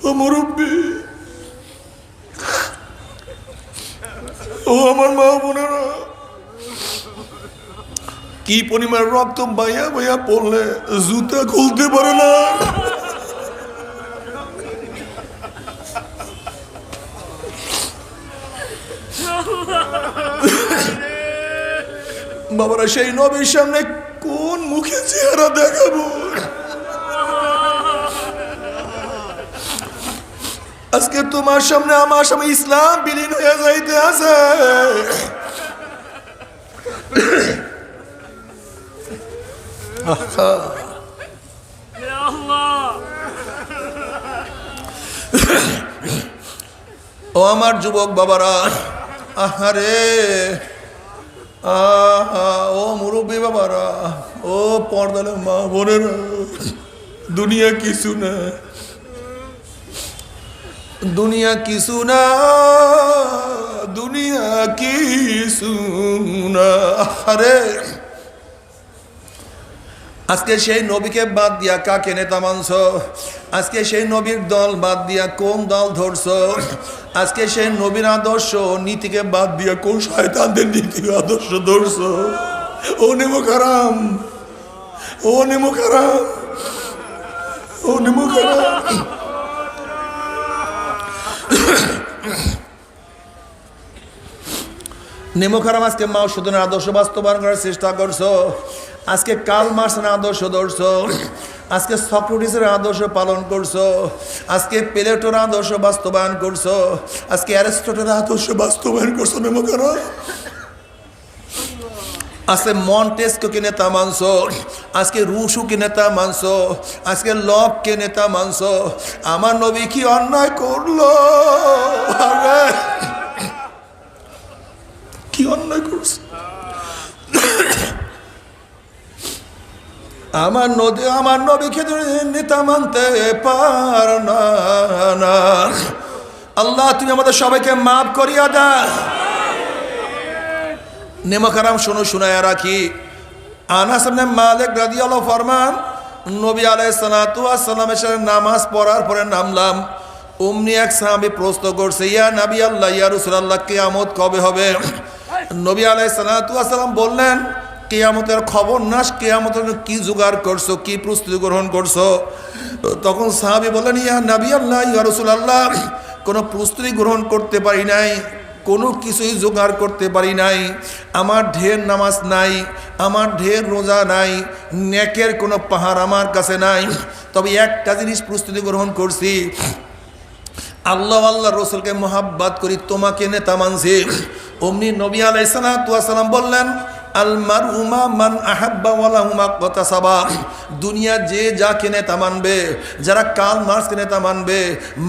ও মুরব্বী, ও আমার মা বোনেরা, কি পরিমাণ রক্ত বাইয়া বাইয়া পড়লে জুতা খুলতে পারে না। বাবারা, সেই নবীর সামনে কোন মুখে চেহারা দেখাবো? আজকে তোমার সামনে আমার সামনে ইসলাম বিলীন হয়ে যাইতে আছে। ও আমার যুবক বাবারা, আহারে, ও মুরব্বী বাবারা, ও পর্দালে মা বোনেরা, দুনিয়া কিছু না, দুনিয়া কিছু না, দুনিয়া কিছু না। আরে আজকে সেই নবীকে বাদ দিয়া কাকে নেতা মানছো? আজকে সেই নবীর দল বাদ দিয়া কোন দল ধরছো? আজকে সেই নবীর আদর্শ নীতিকে বাদ দিয়া কোন শয়তানদের নীতি আদর্শ ধরছো? ও নেমুখ হারাম, ও নেমুখ হারাম, ও নেমুখ হারাম। নেমুখ হারাম আজকে মাওসুদের আদর্শ বাস্তবায়ন করার চেষ্টা করছো। আজকে কার্ল মার্কসের আদর্শ ধরছো, আজকে সক্রেটিসের আদর্শ পালন করছো, আজকে প্লেটোর আদর্শ বাস্তবায়ন করছো, আজকে অ্যারিস্টটলের আদর্শ বাস্তবায়ন করছো। নেমুখ হারাম। আজকে মন্টেস্কোকে নেতা মানছো, আজকে রুশোকে নেতা মানছো, আজকে লককে নেতা মানছো। আমার নবী কি অন্যায় করলো? আরে কি অন্যায় করছে? আমার নবীকে নেতা মানতে পার না। আল্লাহ তুমি আমাদের সবাইকে মাফ করিয়া দাও। নেমাকারাম শোনো, শুনায়া রাখি। আনাস ইবনে মালিক রাদিয়াল্লাহু ফরমান, নবী আলাইহিস সালাতু ওয়াস সালামের সাথে নামাজ পড়ার পরে নামলাম। অমনি এক সাহাবী প্রশ্ন করছে, ইয়া নবী আল্লাহ, ইয়া রাসূলুল্লাহ, কিয়ামত কবে হবে? নবী আলাইহিস সালাতু ওয়াস সালাম বললেন, কিয়ামতের খবর না, কিয়ামতের কি জোগাড় করছো, কি প্রস্তুতি গ্রহণ করছো? তখন সাহাবী বললেন, ইয়া নবী আল্লাহ, ইয়া রাসূলুল্লাহ, কোনো প্রস্তুতি গ্রহণ করতে পারি নাই, কোনো কিছুই জোগাড় করতে পারি নাই। আমার ঢের নামাজ নাই, আমার ঢের রোজা নাই, নেকের কোনো পাহাড় আমার কাছে নাই। তবে একটা জিনিস প্রস্তুতি গ্রহণ করছি, আল্লাহ আল্লাহ রসুলকে মোহাব্বত করি, তোমাকে নেতা মানছি। অমনি নবী আলাইহিস সালাতু ওয়াস সালাম বললেন, আল মারহুমা মান আহাব্বা ওয়ালাহুমা কতাসাবা। দুনিয়া যে যাকে নেতা মানবে, যারা কার্ল মার্ক্সকে নেতা মানবে,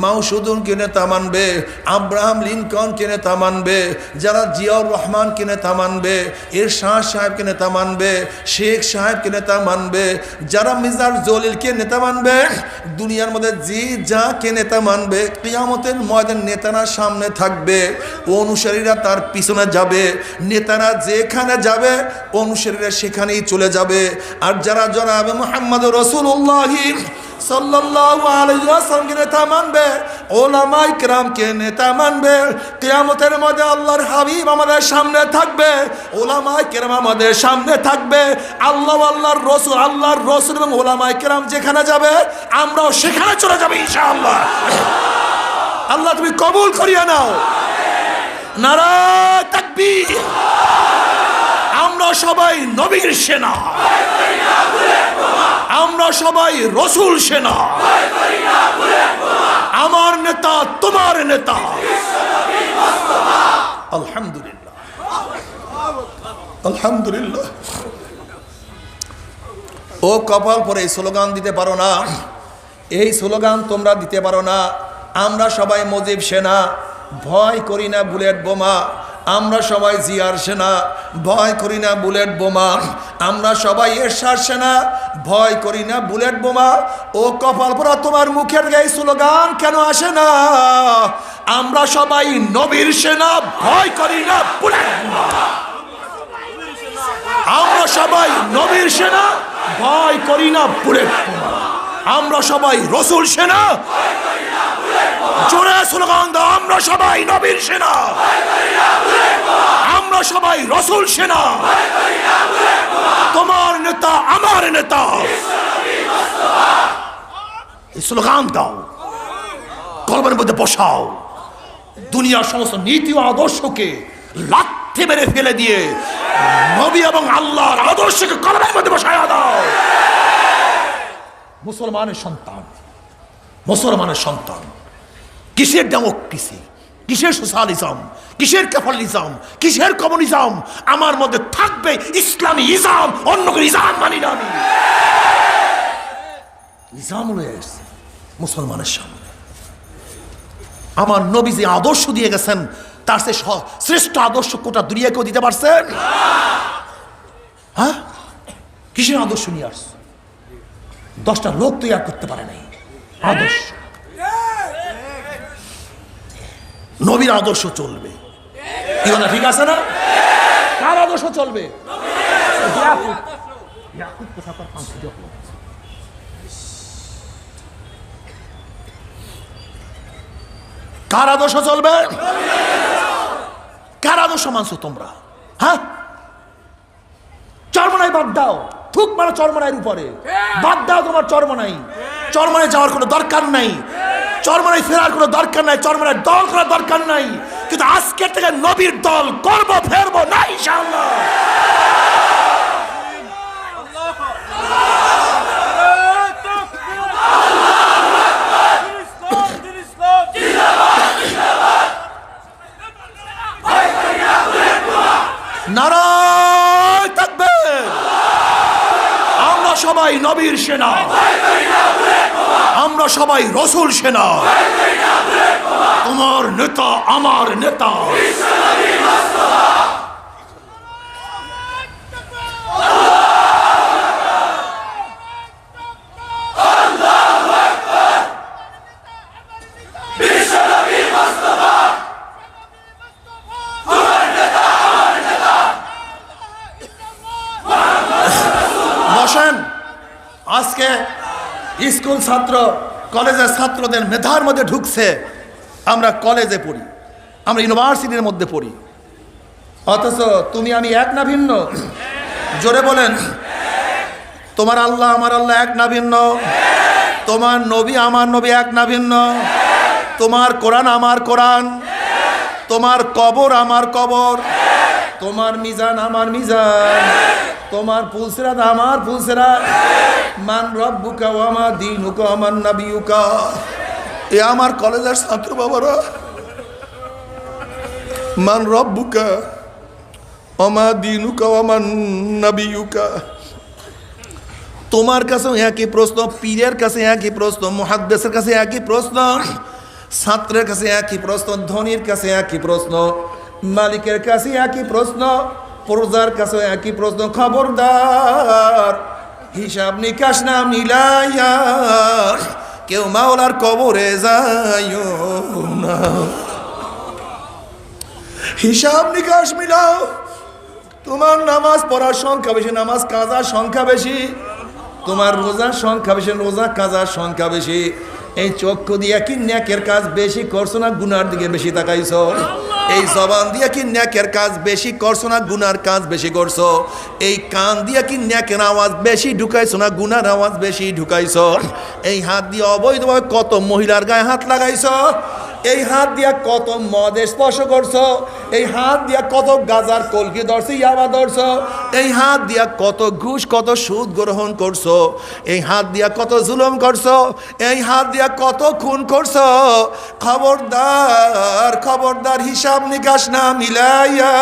মাও জেদুংকে নেতা মানবে, আব্রাহাম লিঙ্কনকে নেতা মানবে, যারা জিয়াউর রহমানকে নেতা মানবে, এরশাদ সাহেবকে নেতা মানবে, শেখ সাহেবকে নেতা মানবে, যারা মিজার জলিলকে নেতা মানবে, দুনিয়ার মধ্যে যে যাকে নেতা মানবে, কিয়ামতের ময়দান নেতারা সামনে থাকবে, অনুসারীরা তার পিছনে যাবে। নেতারা যেখানে যাবে অনুসারীরা সেখানেই চলে যাবে। আর যারা জনাবে মুহাম্মদ রাসূলুল্লাহ সাল্লাল্লাহু আলাইহি ওয়াসাল্লামকে নেতা মানবে, ওলামায়ে কেরামকে নেতা মানবে, কিয়ামতের মধ্যে আল্লাহর হাবিব আমাদের সামনে থাকবে, ওলামায়ে কেরাম আমাদের সামনে থাকবে। আল্লাহর রসুল এবং ওলামায়ে কেরাম যেখানে যাবে আমরাও সেখানে চলে যাবে ইনশাআল্লাহ। আল্লাহ তুমি কবুল করিয়া নাও। নারায়ে তাকবীর। আমরা সবাই নবীর সেনা, আমরা সবাই রসুল সেনা। আমার নেতা তোমার নেতা। আলহামদুলিল্লাহ, আলহামদুলিল্লাহ। ও কপাল পরে এই স্লোগান দিতে পারো না, এই স্লোগান তোমরা দিতে পারো না। আমরা সবাই মুজিব সেনা, ভয় করি না বুলেট বোমা। আমরা সবাই জিয়ার সেনা, ভয় করি না বুলেট বোমা। আমরা সবাই এরশাদ সেনা, ভয় করি না বুলেট বোমা। ও কপাল পোড়া, তোমার মুখের এই স্লোগান কেন আসে না? আমরা সবাই নবীর সেনা, ভয় করি না বুলেট বোমা। আমরা সবাই নবীর সেনা, ভয় করি না বুলেট বোমা। আমরা সবাই রসুল সেনা। জোরে স্লোগান দাও, আমরা সবাই নবীর সেনা, আমরা সবাই রসুল সেনা। তোমার নেতা আমার নেতা। স্লোগান দাও, কলমের মধ্যে বসাও। দুনিয়ার সমস্ত নীতি ও আদর্শকে লাথি মেরে ফেলে দিয়ে নবী এবং আল্লাহর আদর্শকে কলমের মধ্যে বসায়া দাও। মুসলমানের সন্তান, মুসলমানের সন্তান। কিসের ডেমোক্রেসি, কিসের সোশ্যালিজম, কিসের ক্যাপিটালিজম, কিসের কমিউনিজম? আমার মধ্যে থাকবে ইসলামী ইসলাম, অন্য কোনো ইসলাম মানি না আমি। ইসলাম রয়েছে মুসলমানের সামনে। আমার নবী যে আদর্শ দিয়ে গেছেন, তার সে শ্রেষ্ঠ আদর্শ কোটা দুনিয়াকেও দিতে পারছেন? হ্যাঁ, কিসের আদর্শ নিয়ে আসছে? 10টা লোক তৈরি করতে পারে নাই আদর্শ। নবীর আদর্শ চলবে, ঠিক আছে না? কার আদর্শ চলবে? কার আদর্শ চলবে? কার আদর্শ মানছো তোমরা? হ্যাঁ, চরমনাই বাদ দাও, থুক মারো চরমনাইয়ের উপরে, বাদ দাও তোমার চরমনাই। চরমনাই যাওয়ার কোনো দরকার নাই, চরমনাই ফেরার কোনো দরকার নাই, চরমনাই দল করার দরকার নাই। কিন্তু আজকের থেকে নবীর দল করব, ফেরবো না ইনশাআল্লাহ। নারায়ে তাকবীর। আমরা সবাই নবীর সেনা, আমরা সবাই রসুল সেনা। তোমার নেতা আমার নেতা। বিশ্বনবী স্কুল ছাত্র কলেজের ছাত্রদের মেধার মধ্যে ঢুকছে, আমরা কলেজে পড়ি, আমরা ইউনিভার্সিটির মধ্যে পড়ি, অথচ তুমি আমি এক না ভিন্ন? জোরে বলেন। তোমার আল্লাহ আমার আল্লাহ এক না ভিন্ন? তোমার নবী আমার নবী এক না ভিন্ন? তোমার কোরআন আমার কোরআন, তোমার কবর আমার কবর, তোমার মিজান আমার মিজান, তোমার ফুলসিরাত আমার ফুলসিরাত। মান রব্বুকা ওয়া মা দীনুকা ওয়া মান নাবিয়ুকা। এ আমার কলেজের ছাত্র বাবারা, মান রব্বুকা ওয়া মা দীনুকা ওয়া মান নাবিয়ুকা। তোমার কাছেও একই প্রশ্ন, পীরের কাছে একই প্রশ্ন, মুহাদ্দিসের কাছে একই প্রশ্ন, ছাত্রের কাছে একই প্রশ্ন, ধনীর কাছে একই প্রশ্ন, মালিকের কাছে একই প্রশ্ন, প্রজার কাছে একই প্রশ্ন। খবরদার, হিসাব নিকাশ না মিলাইয়া কেউ মাওলার কবরে যাইও না। হিসাব নিকাশ মিলাও। তোমার নামাজ পড়ার সংখ্যা বেশি, নামাজ কাজার সংখ্যা বেশি। তোমার রোজার সংখ্যা বেশি, রোজা কাজার সংখ্যা বেশি। এই চক্ষু দিয়ে কি নেকের কাজ বেশি করছো না গুনার দিকে বেশি তাকাইছো? এই জবান দিয়ে কি নেকের কাজ বেশি করছো না গুনার কাজ বেশি করছো? এই কান দিয়ে কি নেকের আওয়াজ বেশি ঢুকাইছো না গুনার আওয়াজ বেশি ঢুকাইছো? এই হাত দিয়ে অবৈধভাবে কত মহিলার গায়ে হাত লাগাইছো? এই হাত দিয়া কত মদ স্পর্শ করছো? এই হাত দিয়া কত গাজার কলকি ধরছো, ইয়াবা ধরছো? এই হাত দিয়া কত ঘুষ কত সুদ গ্রহণ করছো? এই হাত দিয়া কত জুলুম করছো? এই হাত দিয়া কত খুন করছো? খবরদার, খবরদার, হিসাব নিকাশ না মিলাইয়া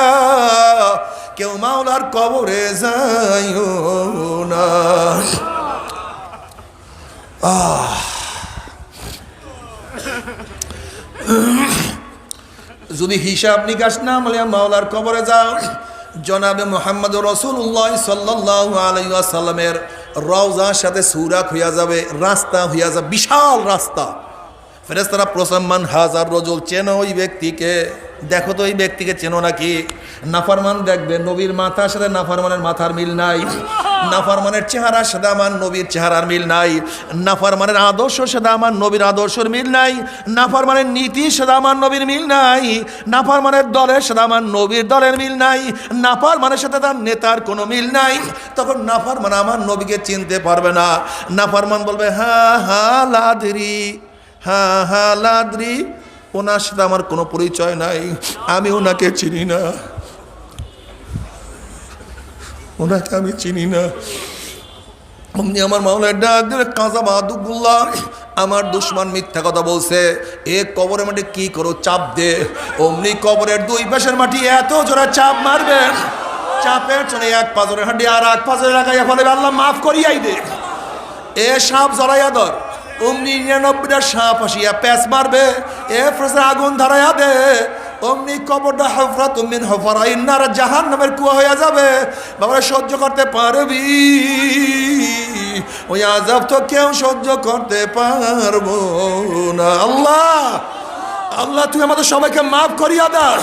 কেউ মাওলার কবরে যাইও না। যদি হিসাব নিকাশ না মিলিয়ে মাওলার কবরে যাও, জনাবে মুহাম্মদ রাসূলুল্লাহ সাল্লাল্লাহু আলাইহি ওয়াসাল্লামের রওজার সাথে সূরা হইয়া যাবে, রাস্তা হইয়া যাবে, বিশাল রাস্তা। ফেরেশতারা প্রশ্ন, মান হাজার রজুল, চেনো ওই ব্যক্তিকে? দেখো তো ওই ব্যক্তিকে চেনো নাকি? নাফরমান দেখবে নবীর মাথার সাথে নাফরমানের মাথার মিল নাই, নাফরমানের চেহারার সাথে আমার নবীর চেহারার মিল নাই, নাফরমানের আদর্শের সাথে আমার নবীর আদর্শের মিল নাই, নাফরমানের নীতির সাথে আমার নবীর মিল নাই, নাফরমানের দলের সাথে আমার নবীর দলের মিল নাই, নাফরমানের সাথে তার নেতার কোনো মিল নাই। তখন নাফরমান আমার নবীকে চিনতে পারবে না। নাফরমান বলবে, হা হা লাদরি, হা হা লাদরি, ওনার সাথে আমার কোনো পরিচয় নাই, আমি ওনাকে চিনি না, ওনাকে আমি চিনি না। অমনি আমার মাওলার ডাক দিলে, কাজা বাহাদুল্লাহ, আমার দুশ্মন মিথ্যা কথা বলছে, এ কবরের মাটি কি করো, চাপ দে। অমনি কবরের দুই পাশের মাটি এত জোরে চাপ মারবে, চাপের চলে এক পাজরের হাঁটি আর এক পাজরে লাগাইয়া ফলে আল্লাহ মাফ করিয়াই দে। এ সাপ জড়াইয়া ধর। অমনি 99টা সাপ আসিয়া প্যাঁচ মারবে, এ ফ্রেসে আগুন ধরাইয়া দে। অমনি কবরটা হফরাতুম মিন হফরাইন নার, জাহান্নামের কুয়া হইয়া যাবে। বাবা, সহ্য করতে পারবি? ওই আযাব তো কেউ সহ্য করতে পারবো না। আল্লাহ, আল্লাহ তুমি আমাদের সবাইকে মাফ করিয়া দাও।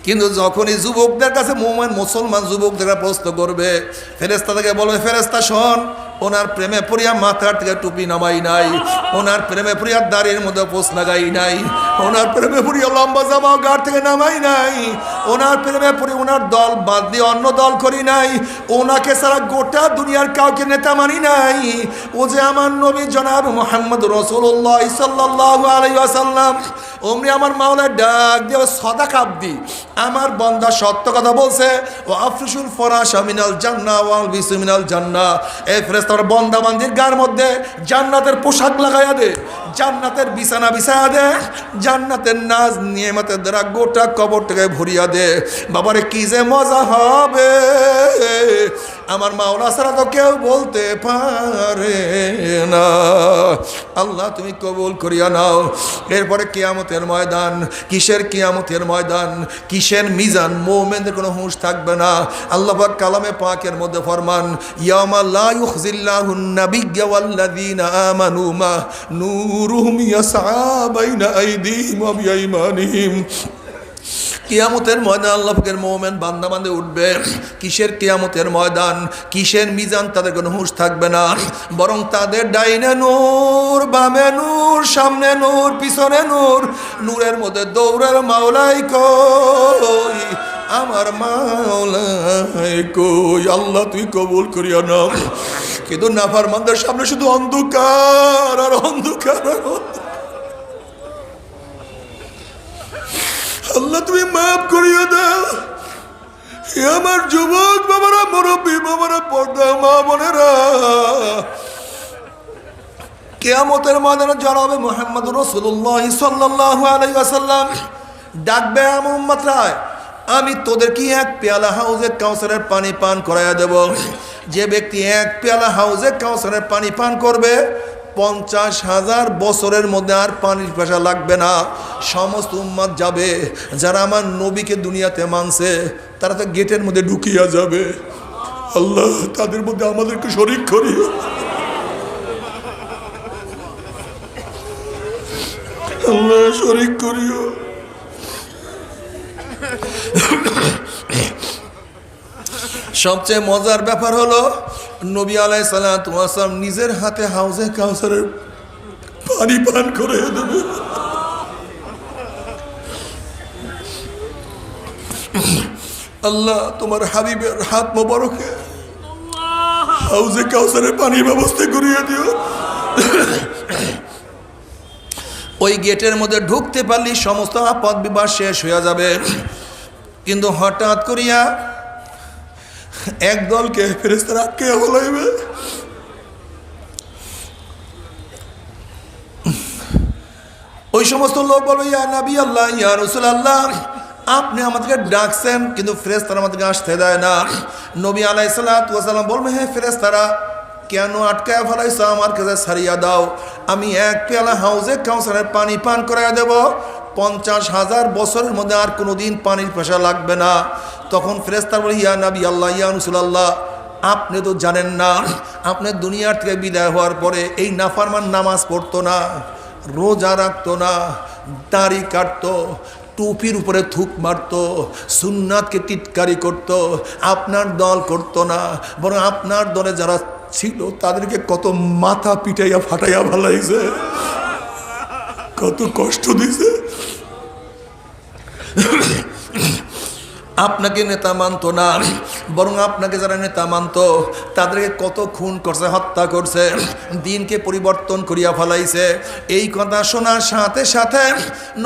কিন্তু যখনই যুবকদের কাছে মুমিন মুসলমান যুবকদের প্রশ্ন করবে, ফেরেশতা থেকে বলবে, ফেরেশতা শোন, ওনার প্রেমে পড়িয়া মাথার থেকে টুপি নামাই নাই, ওনার প্রেমে পড়িয়া দাড়ির মধ্যে পোষ লাগাই নাই, ওনার প্রেমে পড়িয়া লম্বা জামাও গাড় থেকে নামাই নাই, ওনার প্রেমে পড়ে ওনার দল বাদ দিয়ে অন্য দল করি নাই, ওনাকে ছাড়া গোটা দুনিয়ার কাউকে নেতা মানি নাই। ও যে আমার নবী জনাব মুহাম্মদ রাসূলুল্লাহ সাল্লাল্লাহু আলাইহি ওয়াসাল্লাম। অমনি আমার মাওলা ডাক দিয়ে সাদাকা আব্দি, আমার বান্দা সত্য কথা বলছে। ও আফরিসুল ফরাশা মিনাল জান্নাহ ওয়াল বিসু মিনাল জান্নাহ। এই ফেরেশতার বান্দা বান্দির গায়ের মধ্যে জান্নাতের পোশাক লাগাইয়া দে, জান্নাতের বিছানা বিছাইয়া দে, জান্নাতের নাজ নিয়ামতের দ্বারা গোটা কবরটাকে ভরিয়া দে। বাবারে কি যে মজা হবে, আমার মাওলা ছাড়া তো কেউ বলতে পারে না। আল্লাহ তুমি কবুল করিয়া নাও। এরপরে কিয়ামতের ময়দান, কিসের কিয়ামতের ময়দান, কিসের মিজান, মুমিনদের কোনো হুঁশ থাকবে না। আল্লাহ পাক কালামে পাকের মধ্যে ফরমান, ইয়ামা লা ইউখজিল্লাহুন নাবিয়্যা ওয়াল্লাযীনা আমানু মা নূরুহুম ইয়াসআ বাইনা আইদিহিম ওয়া বিআইমানিহিম কিয়ামতের ময়দান আল্লাহ পাকের মুমিন বান্দা বান্দে উঠবে। কিসের কিয়ামতের ময়দান, কিসের মিজান, তাদের কোনো হুঁশ থাকবে না, বরং তাদের ডাইনে নূর, বামে নূর, সামনে নূর, পিছনে নূর, নূরের মধ্যে দৌড়ের মাওলাই কই, আমার মাওলাই কই, আল্লাহ তুই কবুল করিয়া নাও। কিন্তু নাফরমানদের সামনে শুধু অন্ধকার আর অন্ধকার আর অন্ধকার। আল্লাহ তুমি মাফ করিয়া দাও। আমার যুবক বাবারা, মুরব্বী বাবারা, পর্দা মা বোনেরা, কিয়ামতের ময়দানে জনাবে মুহাম্মদ রাসূলুল্লাহ সাল্লাল্লাহু আলাইহি ওয়াসাল্লাম ডাকবে আমার উম্মতরা, আমি তোদেরকে এক পেয়ালা হাউজে কাউসারের পানি পান করাইয়া দেব। যে ব্যক্তি এক পেয়ালা হাউজে কাউসারের পানি পান করবে 50,000 বছরের মধ্যে আর পানির পেশা লাগবে না। সমস্ত উম্মত যাবে, যারা আমার নবীকে দুনিয়াতে মানছে তারা তো গেটের মধ্যে ঢুকিয়া যাবে। আল্লাহ তাদের মধ্যে আমাদেরকে শরীক করিও। আল্লাহ শরীক করিও। সবচেয়ে মজার ব্যাপার হলো নবী আলাইহিস সালাতু ওয়াস সালাম নিজের হাতে হাউজে কাউসারের পানি পান করে দেবে। আল্লাহ তোমার হাবিবের হাত মোবারকে হাউজে কাউসারের পানির ব্যবস্থা করিয়ে দিও। ওই গেটের মধ্যে ঢুকতে পারলি সমস্ত আপদ বিবাদ শেষ হয়ে যাবে। কিন্তু হঠাৎ করিয়া একদলকে ফেরেশতারা আটকে বলাইবে। ওই সমস্ত লোক বলবে, ইয়া নবী আল্লাহ, ইয়া রাসূল আল্লাহ, আপনি আমাদেরকে ডাকছেন কিন্তু ফেরেশতারা আমাদেরকে আসতে দেয় না। নবী আলাইহিস সালাতু ওয়াস সালাম বলবে, হে ফেরেশতারা, কেন আটকায় ফেলাইছো? আমার কাছে ছাড়িয়া দাও, আমি এক পেয়ালা হাউজে কাউসারের পানি পান করাইয়া দেব। 50,000 বছরের মধ্যে আর কোনোদিন পানির পেশা লাগবে না। তখন ফেরেশতারা বলে, ইয়া নবী আল্লাহ, ইয়া রাসূল আল্লাহ, আপনি তো জানেন না, আপনি দুনিয়ার থেকে বিদায় হওয়ার পরে এই নাফরমান নামাজ পড়তো না, রোজা রাখতো না, দাড়ি কাটতো, টুপির উপরে থুক মারতো, সুন্নাতকে টিটকারি করত, আপনার দল করতো না, বরং আপনার দলে যারা ছিল তাদেরকে কত মাথা পিটাইয়া ফাটাইয়া ভালাইছে, কত কষ্ট দিছে। আপনাকে নেতা মানতো না, বরং আপনাকে যারা নেতা মানতো তাদেরকে কত খুন করছে, হত্যা করছে, দিনকে পরিবর্তন করিয়া ফেলাইছে। এই কথা শোনার সাথে সাথে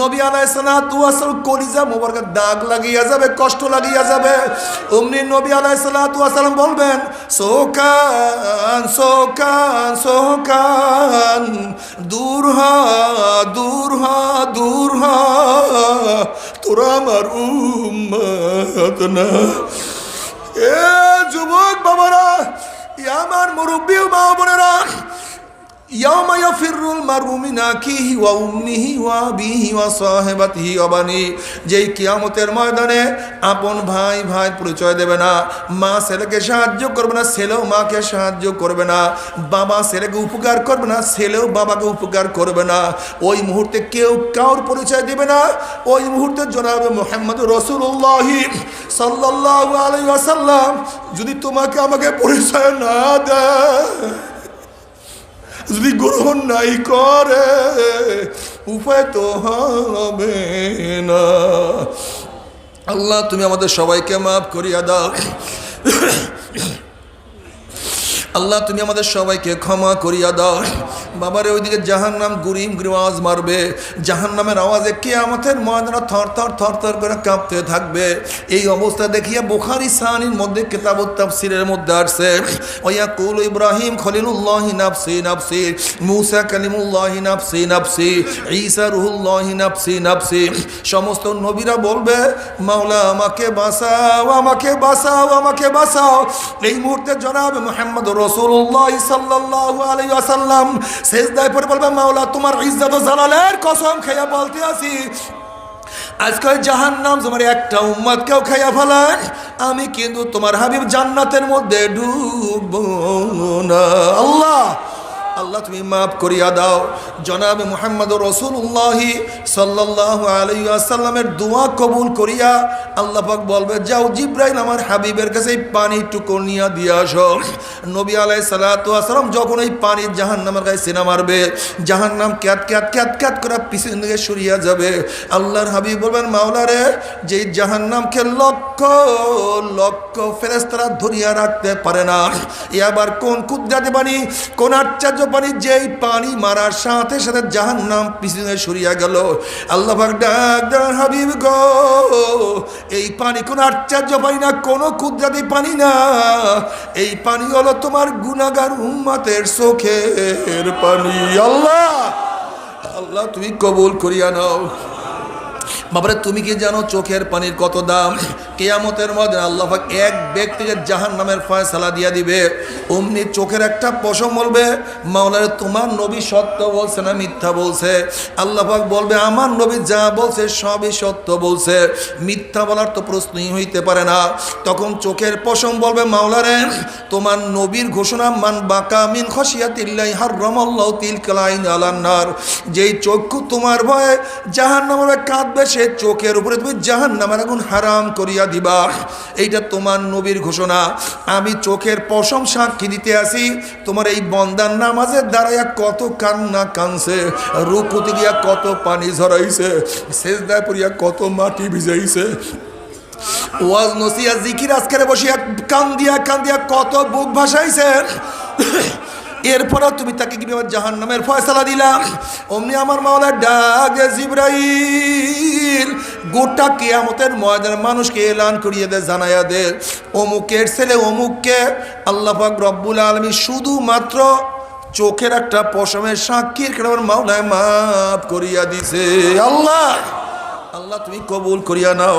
নবী আলাইহিস সালাতু ওয়াস সালাম কলিজা মোবারকে দাগ লাগিয়া যাবে, কষ্ট লাগিয়া যাবে। অমনি নবী আলাইহিস সালাতু ওয়াস সালাম বলবেন, সোকান সোকান সোকান, দূর হ দূর হ দূর হ, তোরা আমার উম্মত না। এ যুবক বাবারা, আমার মুরব্বী মা বোনেরা, ইয়াউমা ইয়াফিরুল মারউ মিন আখিহি ওয়া উম্মিহি ওয়া আবিহি ওয়া সাহিবাতিহি ওয়া বানি, যেই কিয়ামতের ময়দানে আপন ভাই ভাই পরিচয় দেবে না, মা ছেলেকে সাহায্য করবে না, ছেলেও মাকে সাহায্য করবে না, বাবা ছেলেকে উপকার করবে না, ছেলেও বাবাকে উপকার করবে না। ওই মুহূর্তে কেউ কাউর পরিচয় দেবে না। ওই মুহূর্তে জনাবে মুহাম্মদ রাসূলুল্লাহ সাল্লাল্লাহু আলাইহি ওয়াসাল্লাম যদি তোমাকে আমাকে পরিচয় না দেয়, যদি গ্রহণ নাই করে, উপায় তো হবে না। আল্লাহ তুমি আমাদের সবাইকে মাফ করিয়া দাও। আল্লাহ তুমি আমাদের সবাইকে ক্ষমা করিয়া দাও। বাবারে ওইদিকে জাহান্নাম গুরিম গুরিম আওয়াজ মারবে, জাহান্নামের আওয়াজে কিয়ামতের ময়দানে থর থর থর থর করে কাঁপতে থাকবে। এই অবস্থা দেখিয়া বুখারী সানির মধ্যে কিতাবুত তাফসীরের মধ্যে আসছে, ওয়ায়াকুল ইব্রাহিম খলিলুল্লাহি নাফসি নাফসি, মূসা কালিমুল্লাহি নাফসি নাফসি, ঈসা রূহুল্লাহি নাফসি নাফসি। সমস্ত নবীরা বলবে, মাওলা আমাকে বাঁচাও, আমাকে বাঁচাও, আমাকে বাঁচাও। এই মুহূর্তে জনাব মুহাম্মদ রাসূলুল্লাহ সাল্লাল্লাহু আলাইহি ওয়াসাল্লাম সেজদায় পড়ে বলবে, মাওলা তোমার ইজ্জত ও জালালের কসম খেয়ে বলতে আছি, আজকে জাহান্নাম তোমার একটা উম্মতকেও খাইয়া ফেলান, আমি কিন্তু তোমার হাবিব জান্নাতের মধ্যে ঢুকবো না। আল্লাহ আল্লাহ তুমি মাফ করিয়া দাও। জনাবে মুহাম্মদ রাসূলুল্লাহ সাল্লাল্লাহু আলাইহি ওয়াসাল্লামের দোয়া কবুল করিয়া আল্লাহ পাক বলবে, যাও জিবরাইল আমার হাবিবের কাছে পানিটুকু নিয়ে দিয়ে আসো। নবী আলাইহিস সালাতু ওয়াস সালাম যখন এই পানি জাহান্নামের গায়ে সিনা মারবে, জাহান্নাম ক্যাত ক্যাত ক্যাত ক্যাত করে পিছন দিকে সরিয়া যাবে। আল্লাহর হাবিব বলবেন, মাওলা রে, যে জাহান্নামকে লক্ষ লক্ষ ফেরেশতারা ধরিয়া রাখতে পারে না, এ আবার কোন কুদরতি পানি, কোন আশ্চর্য পানি, যেই পানি মারার সাথে সাথে জাহান্নাম পিছনে সরিয়া গেল। আল্লাহ পাক ডাক দেন, হাবিব গো, এই পানি কোন আশ্চর্য পানি না, কোন কুদরতি পানি না, এই পানি হলো তোমার গুনাহগার উম্মতের চোখের পানি। আল্লাহ আল্লাহ তুমি কবুল করিয়া নাও। বাবারে, তুমি কি জানো চোখের পানির কত দাম? কিয়ামতের মধ্যে আল্লাহ পাক এক ব্যক্তিকে জাহান্নামের ফয়সালা দিয়া দিবে। অমনি চোখের একটা পশম বলবে, মাওলারে তোমার নবী সত্য বলছে না মিথ্যা বলছে? আল্লাহ পাক বলবে, আমার নবী যা বলছে সবই সত্য বলছে, মিথ্যা বলার তো প্রশ্নই হইতে পারে না। তখন চোখের পশম বলবে, মাওলারে তোমার নবীর ঘোষণা, মান বাকা মিন খশিয়াতিল্লাহি হারামাল্লাহু তিলকাল আইন আলান নার, যেই চক্ষু তোমার ভয়ে জাহান্নামে কাঁদবে, সে চোখের উপরে তুমি জাহান্নামের আগুন হারাম করিয়া দিবা। এইটা তোমার নবীর ঘোষণা। আমি চোখের পশম সাক্ষী দিতে আসি, তোমার এই বন্দার নামাজের দাঁড়াইয়া কত কান্না কানছে, রুকুতে গিয়া কত পানি ঝরাইছে, সেজদায় পড়িয়া কত মাটি ভিজাইছে, ওয়াজ নসিয়া জিকির আজকারে বসিয়া কান্দিয়া কান্দিয়া কত বুক ভাসাইছে। এরপরও তুমি তাকে কিভাবে জাহান্নামের ফয়সালা দিলাম? অমনি আমার মাওলা ডাক, জিবরাইল গোটা কিয়ামতের ময়দানে মানুষকে এলান করিয়ে দে, জানাইয়া দে, অমুকের ছেলে অমুককে আল্লাহ পাক রব্বুল আলামিন শুধুমাত্র চোখের একটা পশমের সাক্ষীর কারণে মাওলায় মাফ করিয়া দিছে। আল্লাহ আল্লাহ তুমি কবুল করিয়া নাও।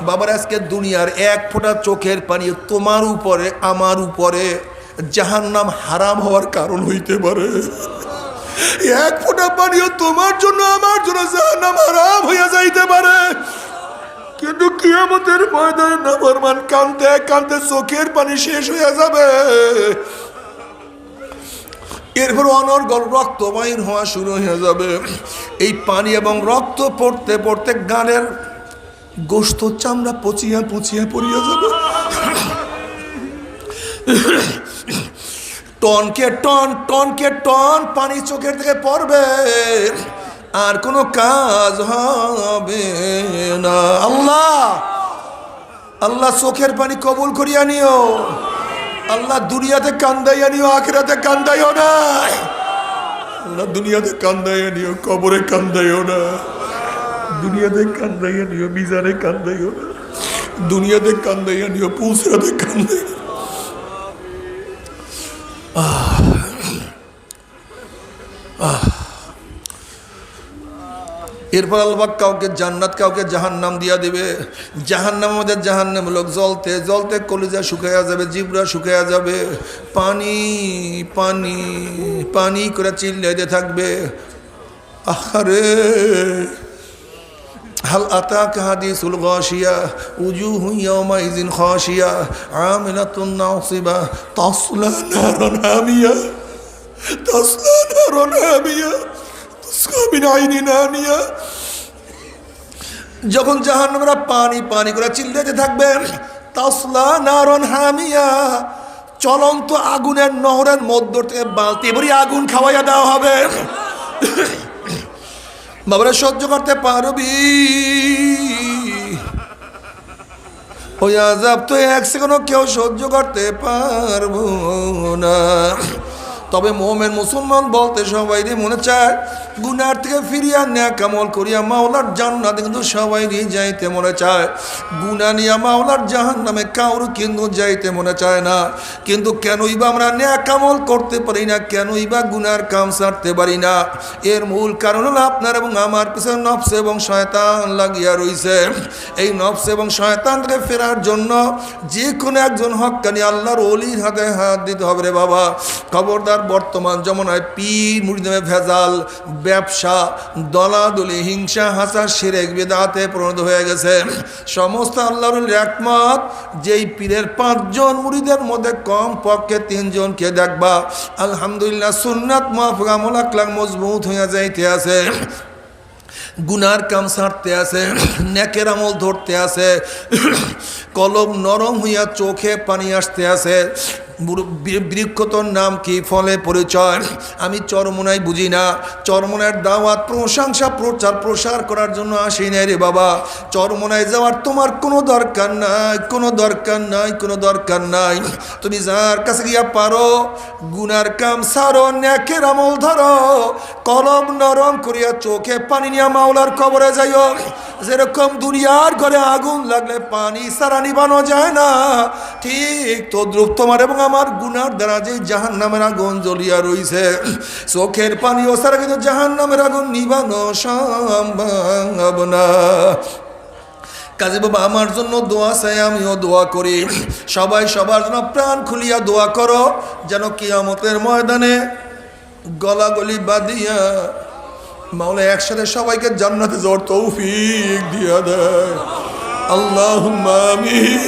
বাবার, আজকে দুনিয়ার এক ফোঁটা চোখের পানি তোমার উপরে আমার উপরে জাহান্নাম হারাম হওয়ার কারণ হইতে পারে। এক ফোঁটা পানিও তোমার জন্য আমার জন্য জাহান্নাম হারাম হইয়া যাইতে পারে। কিন্তু কিয়ামতের ময়দানে নাফরমান কাঁদতে কাঁদতে চোখের পানি শেষ হইয়া যাবে। এরপর অনর্গল রক্ত বাইর হওয়া শুরু হয়ে যাবে। এই পানি এবং রক্ত পড়তে পড়তে গানের গোশত চামড়া পচিয়া পচিয়া পড়িয়া যাবে। টনকে টন টনকে টন পানি চোখের থেকে পড়বে, আর কোনো কাজ হবে না। আল্লাহ আল্লাহ চোখের পানি কবুল করিয়া নিও। আল্লাহ দুনিয়াতে কান্দাইয়া নিও, আখিরাতে কান্দাইও না। আল্লাহ দুনিয়াতে কান্দাইয়া নিও, কবরে কান্দাইও না। দুনিয়াতে কান্দাইয়া নিও, মিজানে কান্দাইও না। দুনিয়াতে কান্দাইয়া নিও, পুলসিরাতে কান্দাইও। এরপর আল্লাহ কাউকে জান্নাত কাউকে জাহান্নাম দিয়া দিবে। জাহান্নামের মধ্যে জাহান্নাম লোক জ্বলতে জ্বলতে কলিজা শুকাইয়া যাবে, জিবরা শুকাইয়া যাবে, পানি পানি পানি করে চিল্লাইতে থাকবে। আরে হাল আতাকা হাদিসুল গাশিয়া উজুহু ইয়াওমাইযিন খাশিয়া আমিলাতুন নাসিবা তাসলা নারান হামিয়া তাসলা নারান হামিয়া তুসকা মিন আইনিন আনিয়া। যখন জাহান্নামীরা পানি পানি করে চিল্লাতে থাকবে, তাসলা নারান হামিয়া, চলন্ত আগুনের নহরের মধ্য থেকে বালতি ভরি আগুন খাওয়াইয়া দেওয়া হবে। বাবারা, সহ্য করতে পারবি? ওই আযাব তো এক সেকেন্ডও কেউ সহ্য করতে পারবো না। তবে মোমেন মুসলমান বলতে সবাইরই মনে চায় গুনার থেকে ফিরিয়া নেক আমল করিয়া মাওলার জান্নাতে কিন্তু সবাইরই যাইতে মনে চায়। গুনাহ নিয়া মাওলার জাহান্নামে কারো কিন্তু যাইতে মনে চায় না। কিন্তু কেনই বা আমরা নেক আমল করতে পারি না, কেনই বা গুনার কাম ছাড়তে পারি না? এর মূল কারণ হলো আপনার এবং আমার পিছনে নফস এবং শয়তান লাগিয়া রইছে। এই নফস এবং শয়তান থেকে ফেরার জন্য যে কোনো একজন হক্কানি আল্লাহর ওলির হাতে হাত দিতে হবে রে বাবা। খবরদার বর্তমান জমানায় পীর মুরিদ নামে ভেজাল, ব্যবসা, দলাদলি, হিংসা, হাসা, শিরক, বিদআতে পরিণত হয়ে গেছে। সমস্ত আল্লাহর একমত যেই পীরের 5 জন মুরিদের মধ্যে কম পক্ষে 3 জনকে দেখবা আলহামদুলিল্লাহ সুন্নাত মুআফিক আমল আখলাক মজবুত হয়ে যাইতে আছে, গুনার কাম ছাড়তে আছে, নেকের আমল ধরতে আছে, কলম নরম হইয়া চোখে পানি আসতে আছে। বৃক্ষতর নাম কি, ফলে পরিচয়। আমি চরমোনাই বুঝি না, চরমোনার দাওয়াত প্রশংসা প্রচার প্রসার করার জন্য আসি নাই রে বাবা। চরমোনায় যাওয়ার তোমার কোনো দরকার নাই, কোনো দরকার নাই, কোনো দরকার নাই। তুমি যার কাছে গিয়া পারো গুনার কাম ছাড়ো, নেকের আমল ধরো, কলম নরম করিয়া চোখে পানি নিয়া মাওলার কবরে যাইও। যেরকম দুনিয়ার ঘরে আগুন লাগলে পানি ছাড়া নিবানো যায় না, ঠিক তদ্রুপ তোমার এবং আমার গুনার দ্বারা যে জাহান্নামের আগুন জ্বলিয়া রইছে, চোখের পানি ও ছাড়া কিন্তু জাহান্নামের আগুন নিবানো সম্ভব না। কাজী বাবা আমার জন্য দোয়া চাই, আমিও দোয়া করি। সবাই সবার জন্য প্রাণ খুলিয়া দোয়া করো, যেন কিয়ামতের ময়দানে গলাগলি বাঁধিয়া মাওলা একসাথে সবাইকে জান্নাতে যাওয়ার তৌফিক দিয়া দেয়। আল্লাহুম্মা আমিন।